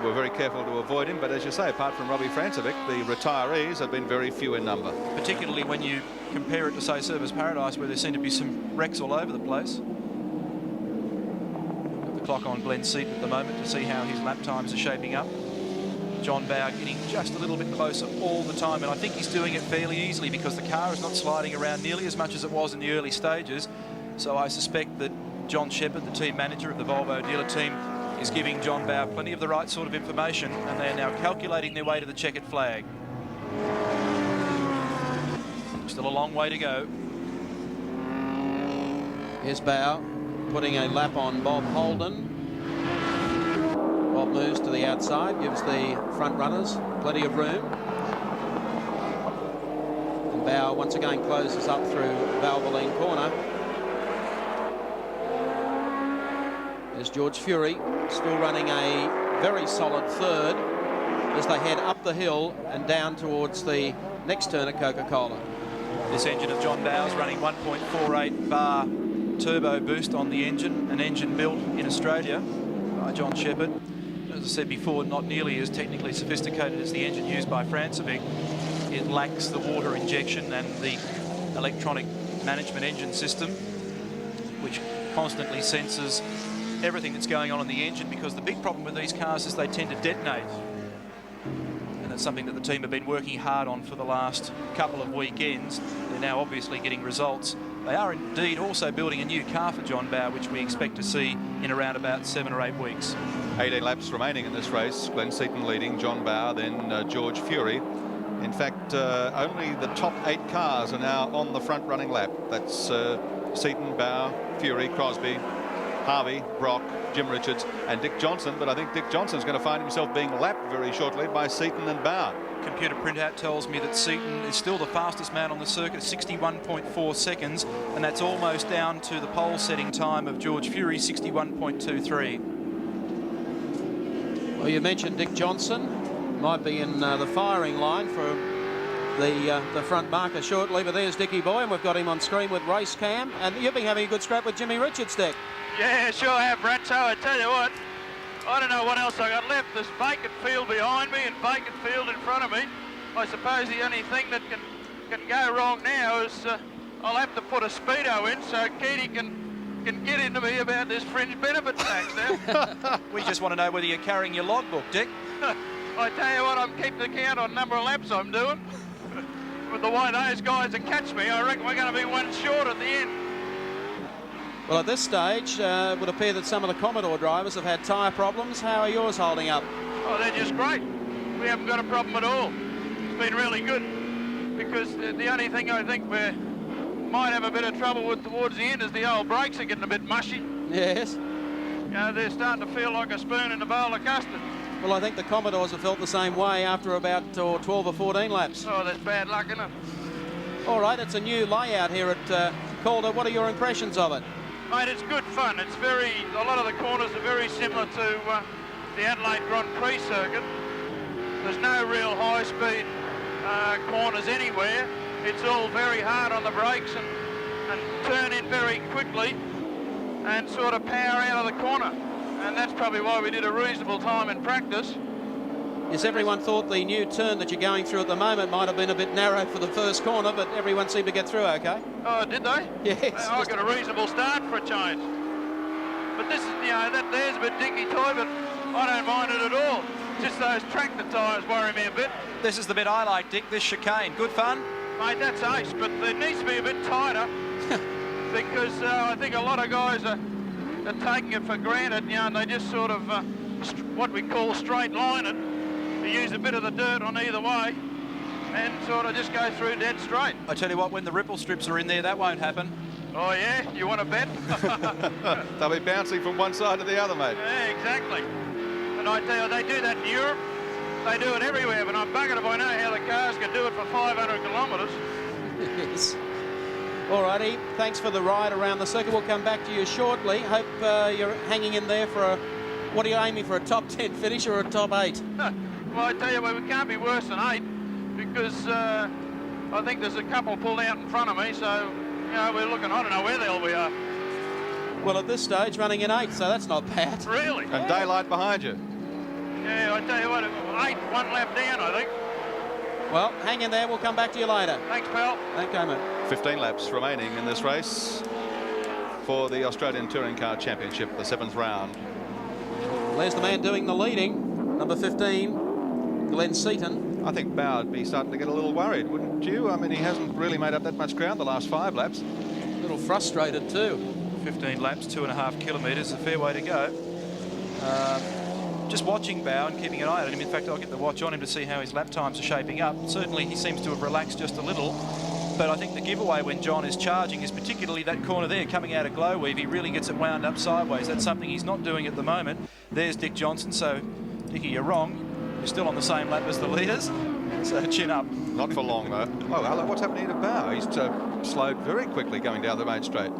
were very careful to avoid him, but as you say, apart from Robbie Francevic, the retirees have been very few in number. Particularly when you compare it to, say, Service Paradise, where there seem to be some wrecks all over the place. Got the clock on Glenn Seaton at the moment to see how his lap times are shaping up. John Bow getting just a little bit closer all the time, and I think he's doing it fairly easily because the car is not sliding around nearly as much as it was in the early stages. So I suspect that John Shepherd, the team manager of the Volvo dealer team, is giving John Bow plenty of the right sort of information, and they're now calculating their way to the checkered flag. Still a long way to go. Here's Bow putting a lap on Bob Holden. Bob moves to the outside, gives the front runners plenty of room. And Bow once again closes up through Valvoline Corner. There's George Fury, still running a very solid third as they head up the hill and down towards the next turn at Coca-Cola. This engine of John Bow's running 1.48 bar turbo boost on the engine, an engine built in Australia by John Shepherd. As I said before, not nearly as technically sophisticated as the engine used by Francevic. It lacks the water injection and the electronic management engine system, which constantly senses everything that's going on in the engine, because the big problem with these cars is they tend to detonate. And that's something that the team have been working hard on for the last couple of weekends. They're now obviously getting results. They are indeed also building a new car for John Bow, which we expect to see in around about 7 or 8 weeks. 18 laps remaining in this race. Glenn Seaton leading, John Bow, then George Fury. In fact, only the top 8 cars are now on the front running lap. That's Seaton, Bow, Fury, Crosby, Harvey, Brock, Jim Richards and Dick Johnson, but I think Dick Johnson's going to find himself being lapped very shortly by Seaton and Bow. Computer printout tells me that Seaton is still the fastest man on the circuit, 61.4 seconds, and that's almost down to the pole setting time of George Fury, 61.23. Well, you mentioned Dick Johnson might be in the firing line for the front marker shortly, but there's Dickie Boy, and we've got him on screen with race cam, and you've been having a good scrap with Jimmy Richards, Dick. Yeah, sure have, Brett. So I tell you what, I don't know what else I got left. There's vacant field behind me and vacant field in front of me. I suppose the only thing that can go wrong now is I'll have to put a speedo in so Keaty can get into me about this fringe benefit tax now. We just want to know whether you're carrying your logbook, Dick. I tell you what, I'm keeping the count on number of laps I'm doing. With the way those guys will catch me, I reckon we're going to be one short at the end. Well, at this stage, it would appear that some of the Commodore drivers have had tyre problems. How are yours holding up? Oh, they're just great. We haven't got a problem at all. It's been really good, because the only thing I think we might have a bit of trouble with towards the end is the old brakes are getting a bit mushy. Yes. You know, they're starting to feel like a spoon in a bowl of custard. Well, I think the Commodores have felt the same way after about 12 or 14 laps. Oh, that's bad luck, isn't it? All right, it's a new layout here at Calder. What are your impressions of it? Mate, it's good fun. It's a lot of the corners are very similar to the Adelaide Grand Prix circuit. There's no real high-speed corners anywhere. It's all very hard on the brakes and turn in very quickly and sort of power out of the corner. And that's probably why we did a reasonable time in practice. Yes, everyone thought the new turn that you're going through at the moment might have been a bit narrow for the first corner, but everyone seemed to get through okay. Oh, did they? Yes. I got a reasonable start for a change. But this is, there's a bit dinky-toy, but I don't mind it at all. Just those tractor tyres worry me a bit. This is the bit I like, Dick, this chicane. Good fun? Mate, that's ace, but it needs to be a bit tighter because I think a lot of guys are taking it for granted, and they just sort of what we call straight line it. They use a bit of the dirt on either way and sort of just go through dead straight. I tell you what, when the ripple strips are in there, that won't happen. Oh yeah, you want to bet? They'll be bouncing from one side to the other, mate. Yeah, exactly. And I tell you, they do that in Europe. They do it everywhere, but I'm buggered if I know how the cars can do it for 500 kilometres. Yes. All righty, thanks for the ride around the circuit. We'll come back to you shortly. Hope you're hanging in there for what are you aiming for, a top 10 finish or a top 8? Well, I tell you what, we can't be worse than 8 because I think there's a couple pulled out in front of me, so, we're looking, I don't know where the hell we are. Well, at this stage, running in 8, so that's not bad. Really? And daylight behind you. Yeah, I tell you what, 8, 1 lap down, I think. Well, hang in there. We'll come back to you later. Thanks, pal. Okay, mate. 15 laps remaining in this race for the Australian Touring Car Championship, the 7th round. Well, there's the man doing the leading, number 15, Glenn Seaton. I think Bow would be starting to get a little worried, wouldn't you? I mean, he hasn't really made up that much ground the last 5 laps. A little frustrated too. 15 laps, 2.5 kilometres, a fair way to go. Just watching Bow and keeping an eye on him. In fact, I'll get the watch on him to see how his lap times are shaping up. Certainly, he seems to have relaxed just a little. But I think the giveaway when John is charging is particularly that corner there coming out of Glowweave. He really gets it wound up sideways. That's something he's not doing at the moment. There's Dick Johnson. So, Dickie, you're wrong. You're still on the same lap as the leaders. So, chin up. Not for long, though. Oh, hello, what's happening to Bow? He's slowed very quickly going down the main straight.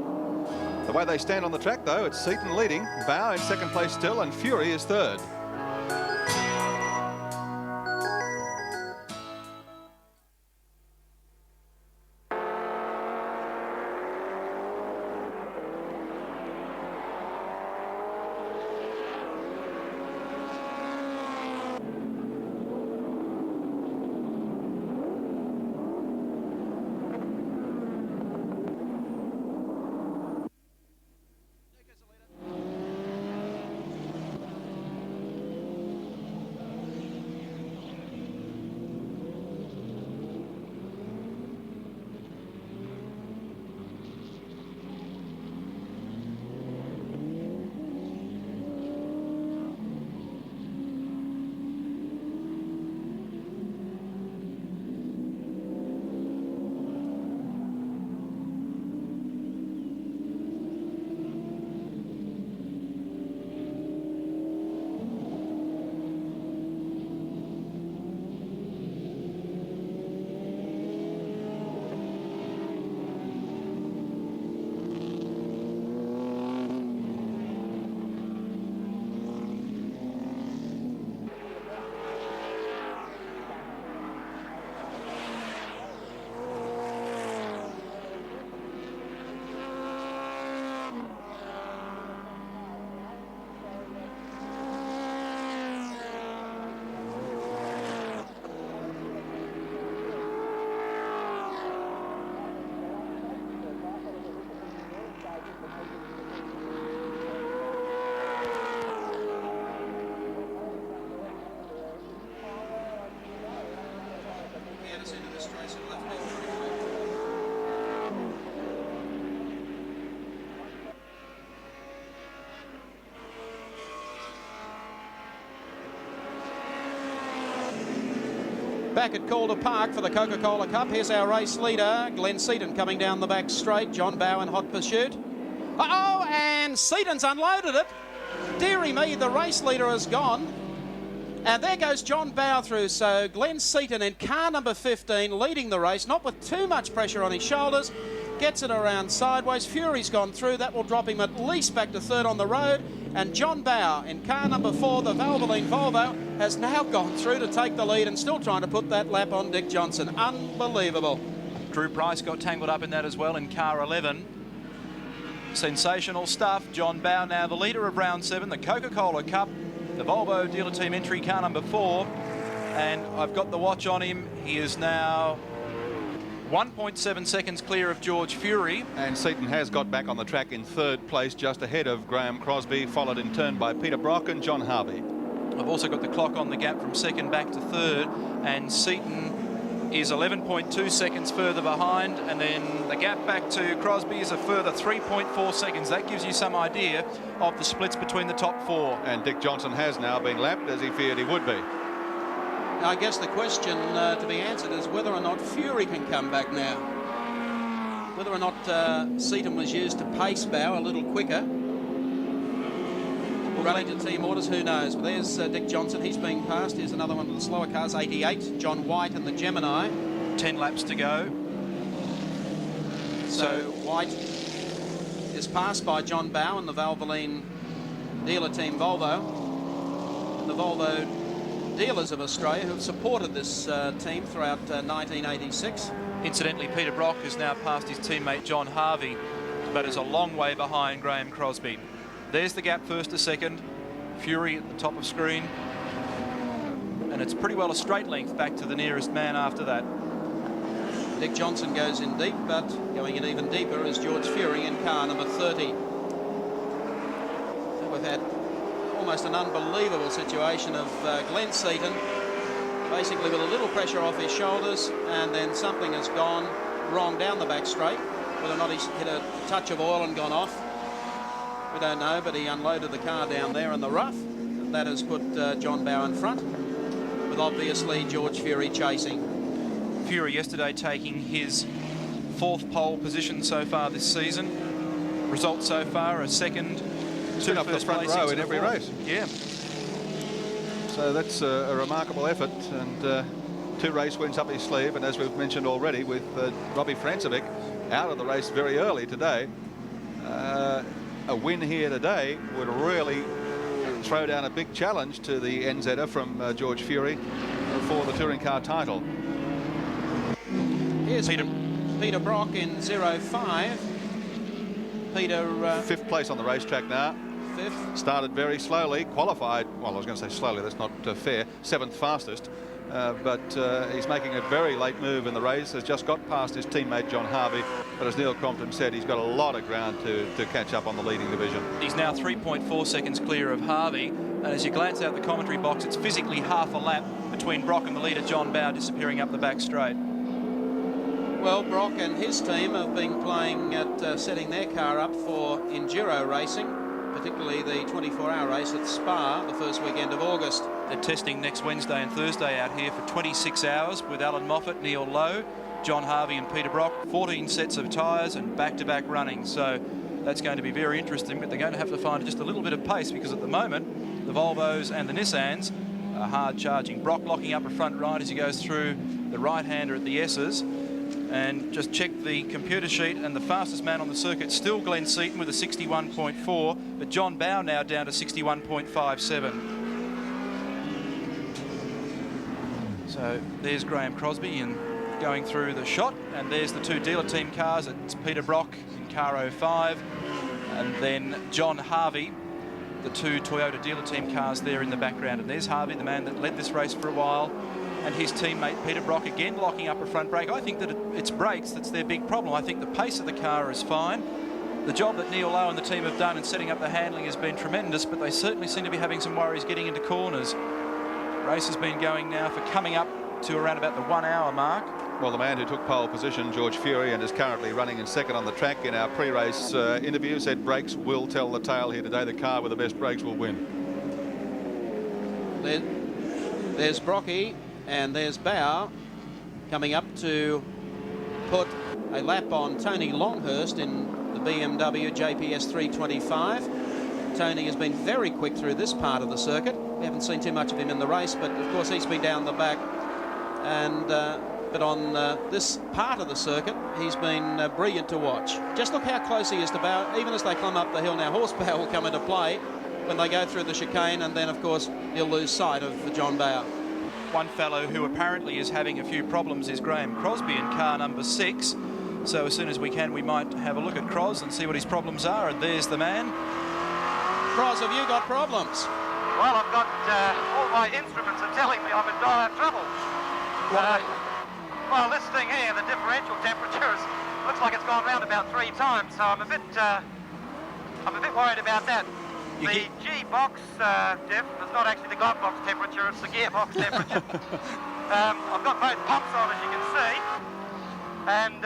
The way they stand on the track, though, it's Seaton leading, Bow in 2nd place still, and Fury is 3rd. Back at Calder Park for the Coca-Cola Cup. Here's our race leader, Glenn Seaton, coming down the back straight. John Bow in hot pursuit. Uh-oh, and Seaton's unloaded it. Deary me, the race leader has gone. And there goes John Bow through, so Glenn Seaton in car number 15 leading the race, not with too much pressure on his shoulders, gets it around sideways. Fury's gone through, that will drop him at least back to third on the road, and John Bow in car number 4, the Valvoline Volvo, has now gone through to take the lead and still trying to put that lap on Dick Johnson. Unbelievable. Drew Price got tangled up in that as well in car 11. Sensational stuff. John Bow now the leader of round 7, the Coca-Cola Cup, the Volvo dealer team entry car number 4, and I've got the watch on him. He is now 1.7 seconds clear of George Fury. And Seaton has got back on the track in third place, just ahead of Graham Crosby, followed in turn by Peter Brock and John Harvey. I've also got the clock on the gap from second back to third, and Seaton is 11.2 seconds further behind, and then the gap back to Crosby is a further 3.4 seconds. That gives you some idea of the splits between the top 4. And Dick Johnson has now been lapped, as he feared he would be. I guess the question to be answered is whether or not Fury can come back now. Whether or not Seaton was used to pace Bow a little quicker. Running to team orders, who knows? But there's Dick Johnson, he's being passed. Here's another one of the slower cars, 88, John White and the Gemini. 10 laps to go. So White is passed by John Bow and the Valvoline dealer team Volvo. The Volvo dealers of Australia who have supported this team throughout 1986. Incidentally, Peter Brock has now passed his teammate John Harvey, but is a long way behind Graham Crosby. There's the gap first to second. Fury at the top of screen. And it's pretty well a straight length back to the nearest man after that. Dick Johnson goes in deep, but going in even deeper is George Fury in car number 30. So we've had almost an unbelievable situation of Glenn Seaton, basically with a little pressure off his shoulders, and then something has gone wrong down the back straight. Whether or not he's hit a touch of oil and gone off, we don't know, but he unloaded the car down there in the rough. That has put John Bow in front, with obviously George Fury chasing. Fury yesterday taking his 4th pole position so far this season. Results so far, a second, 2 up the front row in every race. Yeah. So that's a remarkable effort, and 2 race wins up his sleeve. And as we've mentioned already, with Robbie Francevic out of the race very early today, a win here today would really throw down a big challenge to the NZer from George Fury for the touring car title. Here's Peter Brock in 05. Peter 5th place on the racetrack now. 5th. Started very slowly, qualified, well, I was going to say slowly, that's not fair, 7th fastest. But he's making a very late move in the race, has just got past his teammate John Harvey, but as Neil Crompton said, he's got a lot of ground to catch up on the leading division. He's now 3.4 seconds clear of Harvey, and as you glance out the commentary box, it's physically half a lap between Brock and the leader John Bow disappearing up the back straight. Well, Brock and his team have been playing at setting their car up for enduro racing, particularly the 24-hour race at Spa the first weekend of August. They're testing next Wednesday and Thursday out here for 26 hours with Alan Moffat, Neil Lowe, John Harvey and Peter Brock, 14 sets of tyres and back-to-back running. So that's going to be very interesting, but they're going to have to find just a little bit of pace, because at the moment the Volvos and the Nissans are hard charging. Brock locking up a front right as he goes through the right-hander at the S's. And just check the computer sheet, and the fastest man on the circuit still Glenn Seaton with a 61.4, but John Bow now down to 61.57. So there's Graham Crosby and going through the shot, and there's the 2 dealer team cars. It's Peter Brock in car 05, and then John Harvey, the 2 Toyota dealer team cars there in the background. And there's Harvey, the man that led this race for a while, and his teammate Peter Brock again locking up a front brake. I think that it's brakes that's their big problem. I think the pace of the car is fine. The job that Neil Lowe and the team have done in setting up the handling has been tremendous, but they certainly seem to be having some worries getting into corners. The race has been going now for coming up to around about the 1 hour mark. Well, the man who took pole position, George Fury, and is currently running in second on the track, in our pre-race interview said brakes will tell the tale here today. The car with the best brakes will win. There's Brocky. And there's Bow coming up to put a lap on Tony Longhurst in the BMW JPS 325. Tony has been very quick through this part of the circuit. We haven't seen too much of him in the race, but of course he's been down the back. And but on this part of the circuit, he's been brilliant to watch. Just look how close he is to Bauer, even as they climb up the hill. Now, horsepower will come into play when they go through the chicane, and then, of course, he'll lose sight of John Bauer. One fellow who apparently is having a few problems is Graham Crosby in car number 6. So as soon as we can, we might have a look at Cros and see what his problems are. And there's the man. Cros, have you got problems? Well, I've got all my instruments are telling me I'm in dire trouble. Well, this thing here, the differential temperatures, looks like it's gone round about 3 times, so I'm a bit worried about that. The G-box diff is not actually the box temperature, it's the gearbox temperature. I've got both pumps on, as you can see, and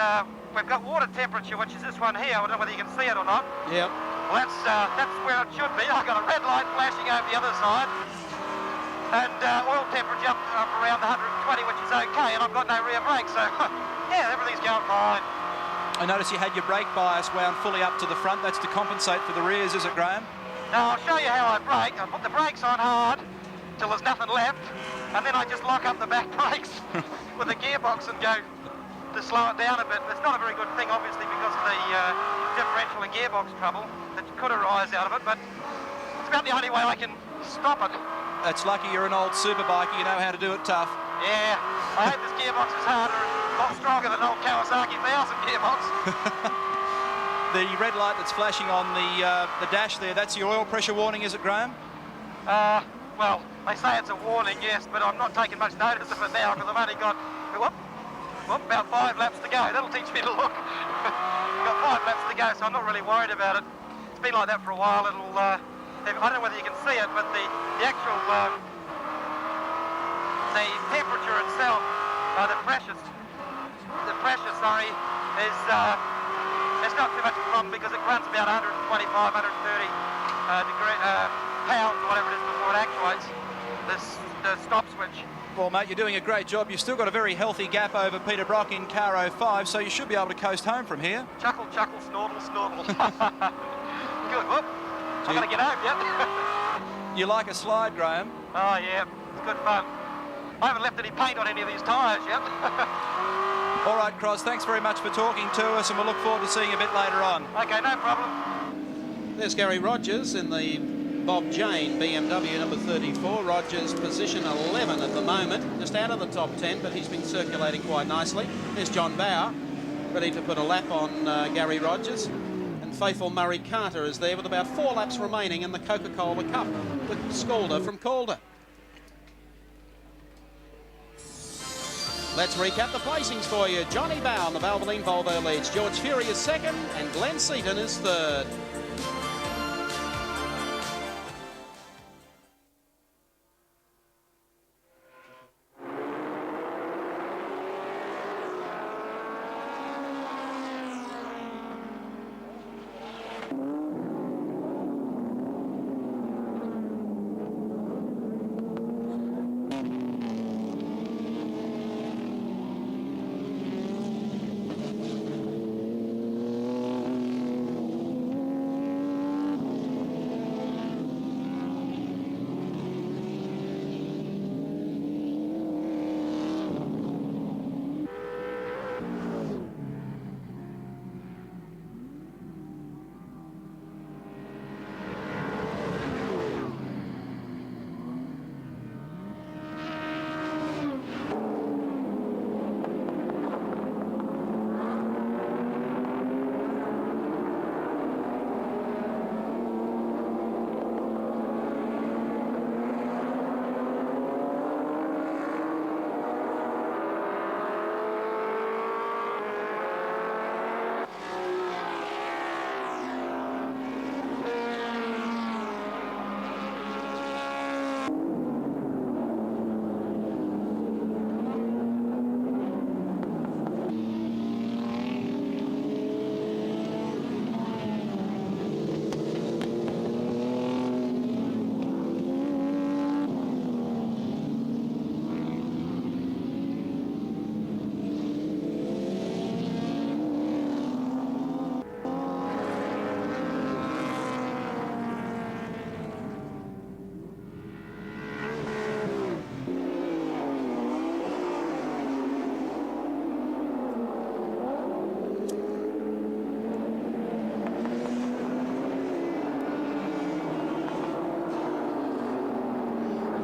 we've got water temperature, which is this one here. I don't know whether you can see it or not. Yeah. Well, that's where it should be. I've got a red light flashing over the other side. And oil temperature up around 120, which is okay, and I've got no rear brakes, so yeah, everything's going fine. I noticed you had your brake bias wound fully up to the front. That's to compensate for the rears, is it, Graham? Now, I'll show you how I brake. I put the brakes on hard till there's nothing left, and then I just lock up the back brakes with the gearbox and go to slow it down a bit. It's not a very good thing, obviously, because of the differential and gearbox trouble that could arise out of it, but it's about the only way I can stop it. That's lucky you're an old superbiker, you know how to do it tough. Yeah, I hope this gearbox is harder and a lot stronger than an old Kawasaki 1000 gearbox. The red light that's flashing on the dash there, that's your oil pressure warning, is it, Graham? Well, they say it's a warning, yes, but I'm not taking much notice of it now because I've only got, about 5 laps to go. That'll teach me to look. Got 5 laps to go, so I'm not really worried about it. It's been like that for a while. It'll, I don't know whether you can see it, but the actual, the temperature itself, the pressure, is not too much of a problem because it runs about 125, 130 pounds, or whatever it is, before it actuates the stop switch. Well, mate, you're doing a great job. You've still got a very healthy gap over Peter Brock in car 05, so you should be able to coast home from here. Chuckle, chuckle, snortle, snortle. Good, whoop. I'm going to get home, yep. You like a slide, Graham? Oh, yeah, it's good fun. I haven't left any paint on any of these tyres yet. All right, Cros, thanks very much for talking to us, and we'll look forward to seeing you a bit later on. Okay, no problem. There's Gary Rogers in the Bob Jane BMW number 34. Rogers position 11 at the moment, just out of the top 10, but he's been circulating quite nicely. There's John Bauer, ready to put a lap on Gary Rogers. And faithful Murray Carter is there with about 4 laps remaining in the Coca-Cola Cup with Calder from Calder. Let's recap the placings for you. Johnny Bow on the Valvoline Volvo leads. George Fury is second, and Glenn Seaton is third.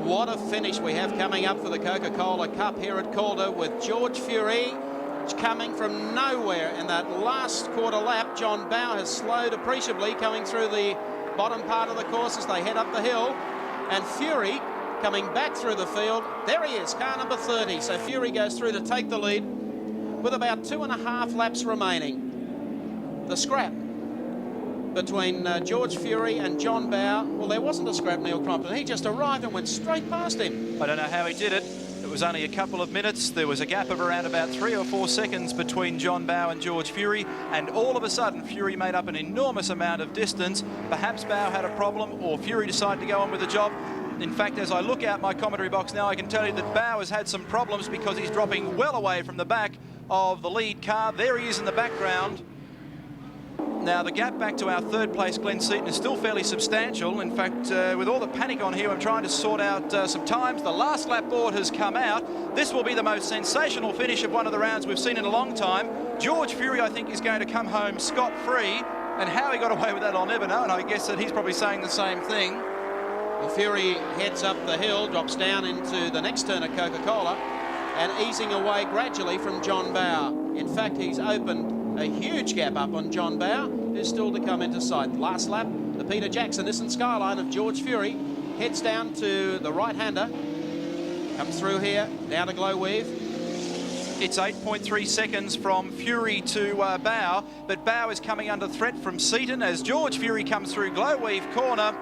What a finish we have coming up for the Coca-Cola Cup here at Calder, with George Fury coming from nowhere in that last quarter lap. John Bowe has slowed appreciably coming through the bottom part of the course as they head up the hill, and Fury coming back through the field. There he is, car number 30. So Fury goes through to take the lead with about 2.5 laps remaining. The scrap between George Fury and John Bowe, well, there wasn't a scrap, Neil Crompton. He just arrived and went straight past him. I don't know how he did it. It was only a couple of minutes. There was a gap of around about 3 or 4 seconds between John Bowe and George Fury, and all of a sudden Fury made up an enormous amount of distance. Perhaps Bowe had a problem, or Fury decided to go on with the job. In fact, as I look out my commentary box now, I can tell you that Bowe has had some problems because he's dropping well away from the back of the lead car. There he is in the background. Now, the gap back to our third place, Glenn Seaton, is still fairly substantial. In fact, with all the panic on here, I'm trying to sort out some times. The last lap board has come out. This will be the most sensational finish of one of the rounds we've seen in a long time. George Fury, I think, is going to come home scot-free. And how he got away with that, I'll never know. And I guess that he's probably saying the same thing. Well, Fury heads up the hill, drops down into the next turn of Coca-Cola, and easing away gradually from John Bowe. In fact, he's opened a huge gap up on John Bowe, who's still to come into sight. Last lap, the Peter Jackson Nissan Skyline of George Fury heads down to the right-hander, comes through here, down to Glow Weave. It's 8.3 seconds from Fury to Bowe, but Bowe is coming under threat from Seaton as George Fury comes through Glow Weave corner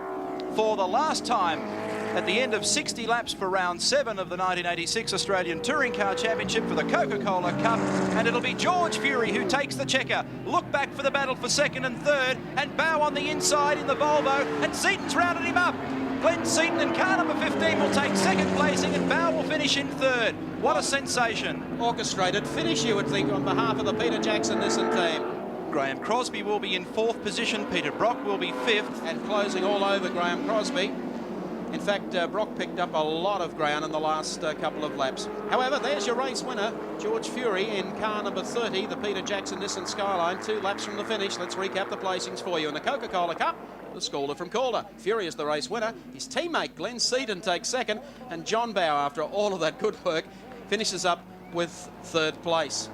for the last time at the end of 60 laps for round 7 of the 1986 Australian Touring Car Championship for the Coca-Cola Cup, and it'll be George Fury who takes the checker. Look back for the battle for second and third, and Bowe on the inside in the Volvo, and Seaton's rounded him up. Glenn Seaton and car number 15 will take second placing, and Bowe will finish in third. What a sensation. Orchestrated finish, you would think, on behalf of the Peter Jackson Nissan team. Graham Crosby will be in 4th position, Peter Brock will be 5th. And closing all over Graham Crosby. In fact, Brock picked up a lot of ground in the last couple of laps. However, there's your race winner, George Fury, in car number 30, the Peter Jackson Nissan Skyline, 2 laps from the finish. Let's recap the placings for you. In the Coca-Cola Cup, the Calder from Calder. Fury is the race winner. His teammate, Glenn Seaton, takes second, and John Bowe, after all of that good work, finishes up with 3rd place.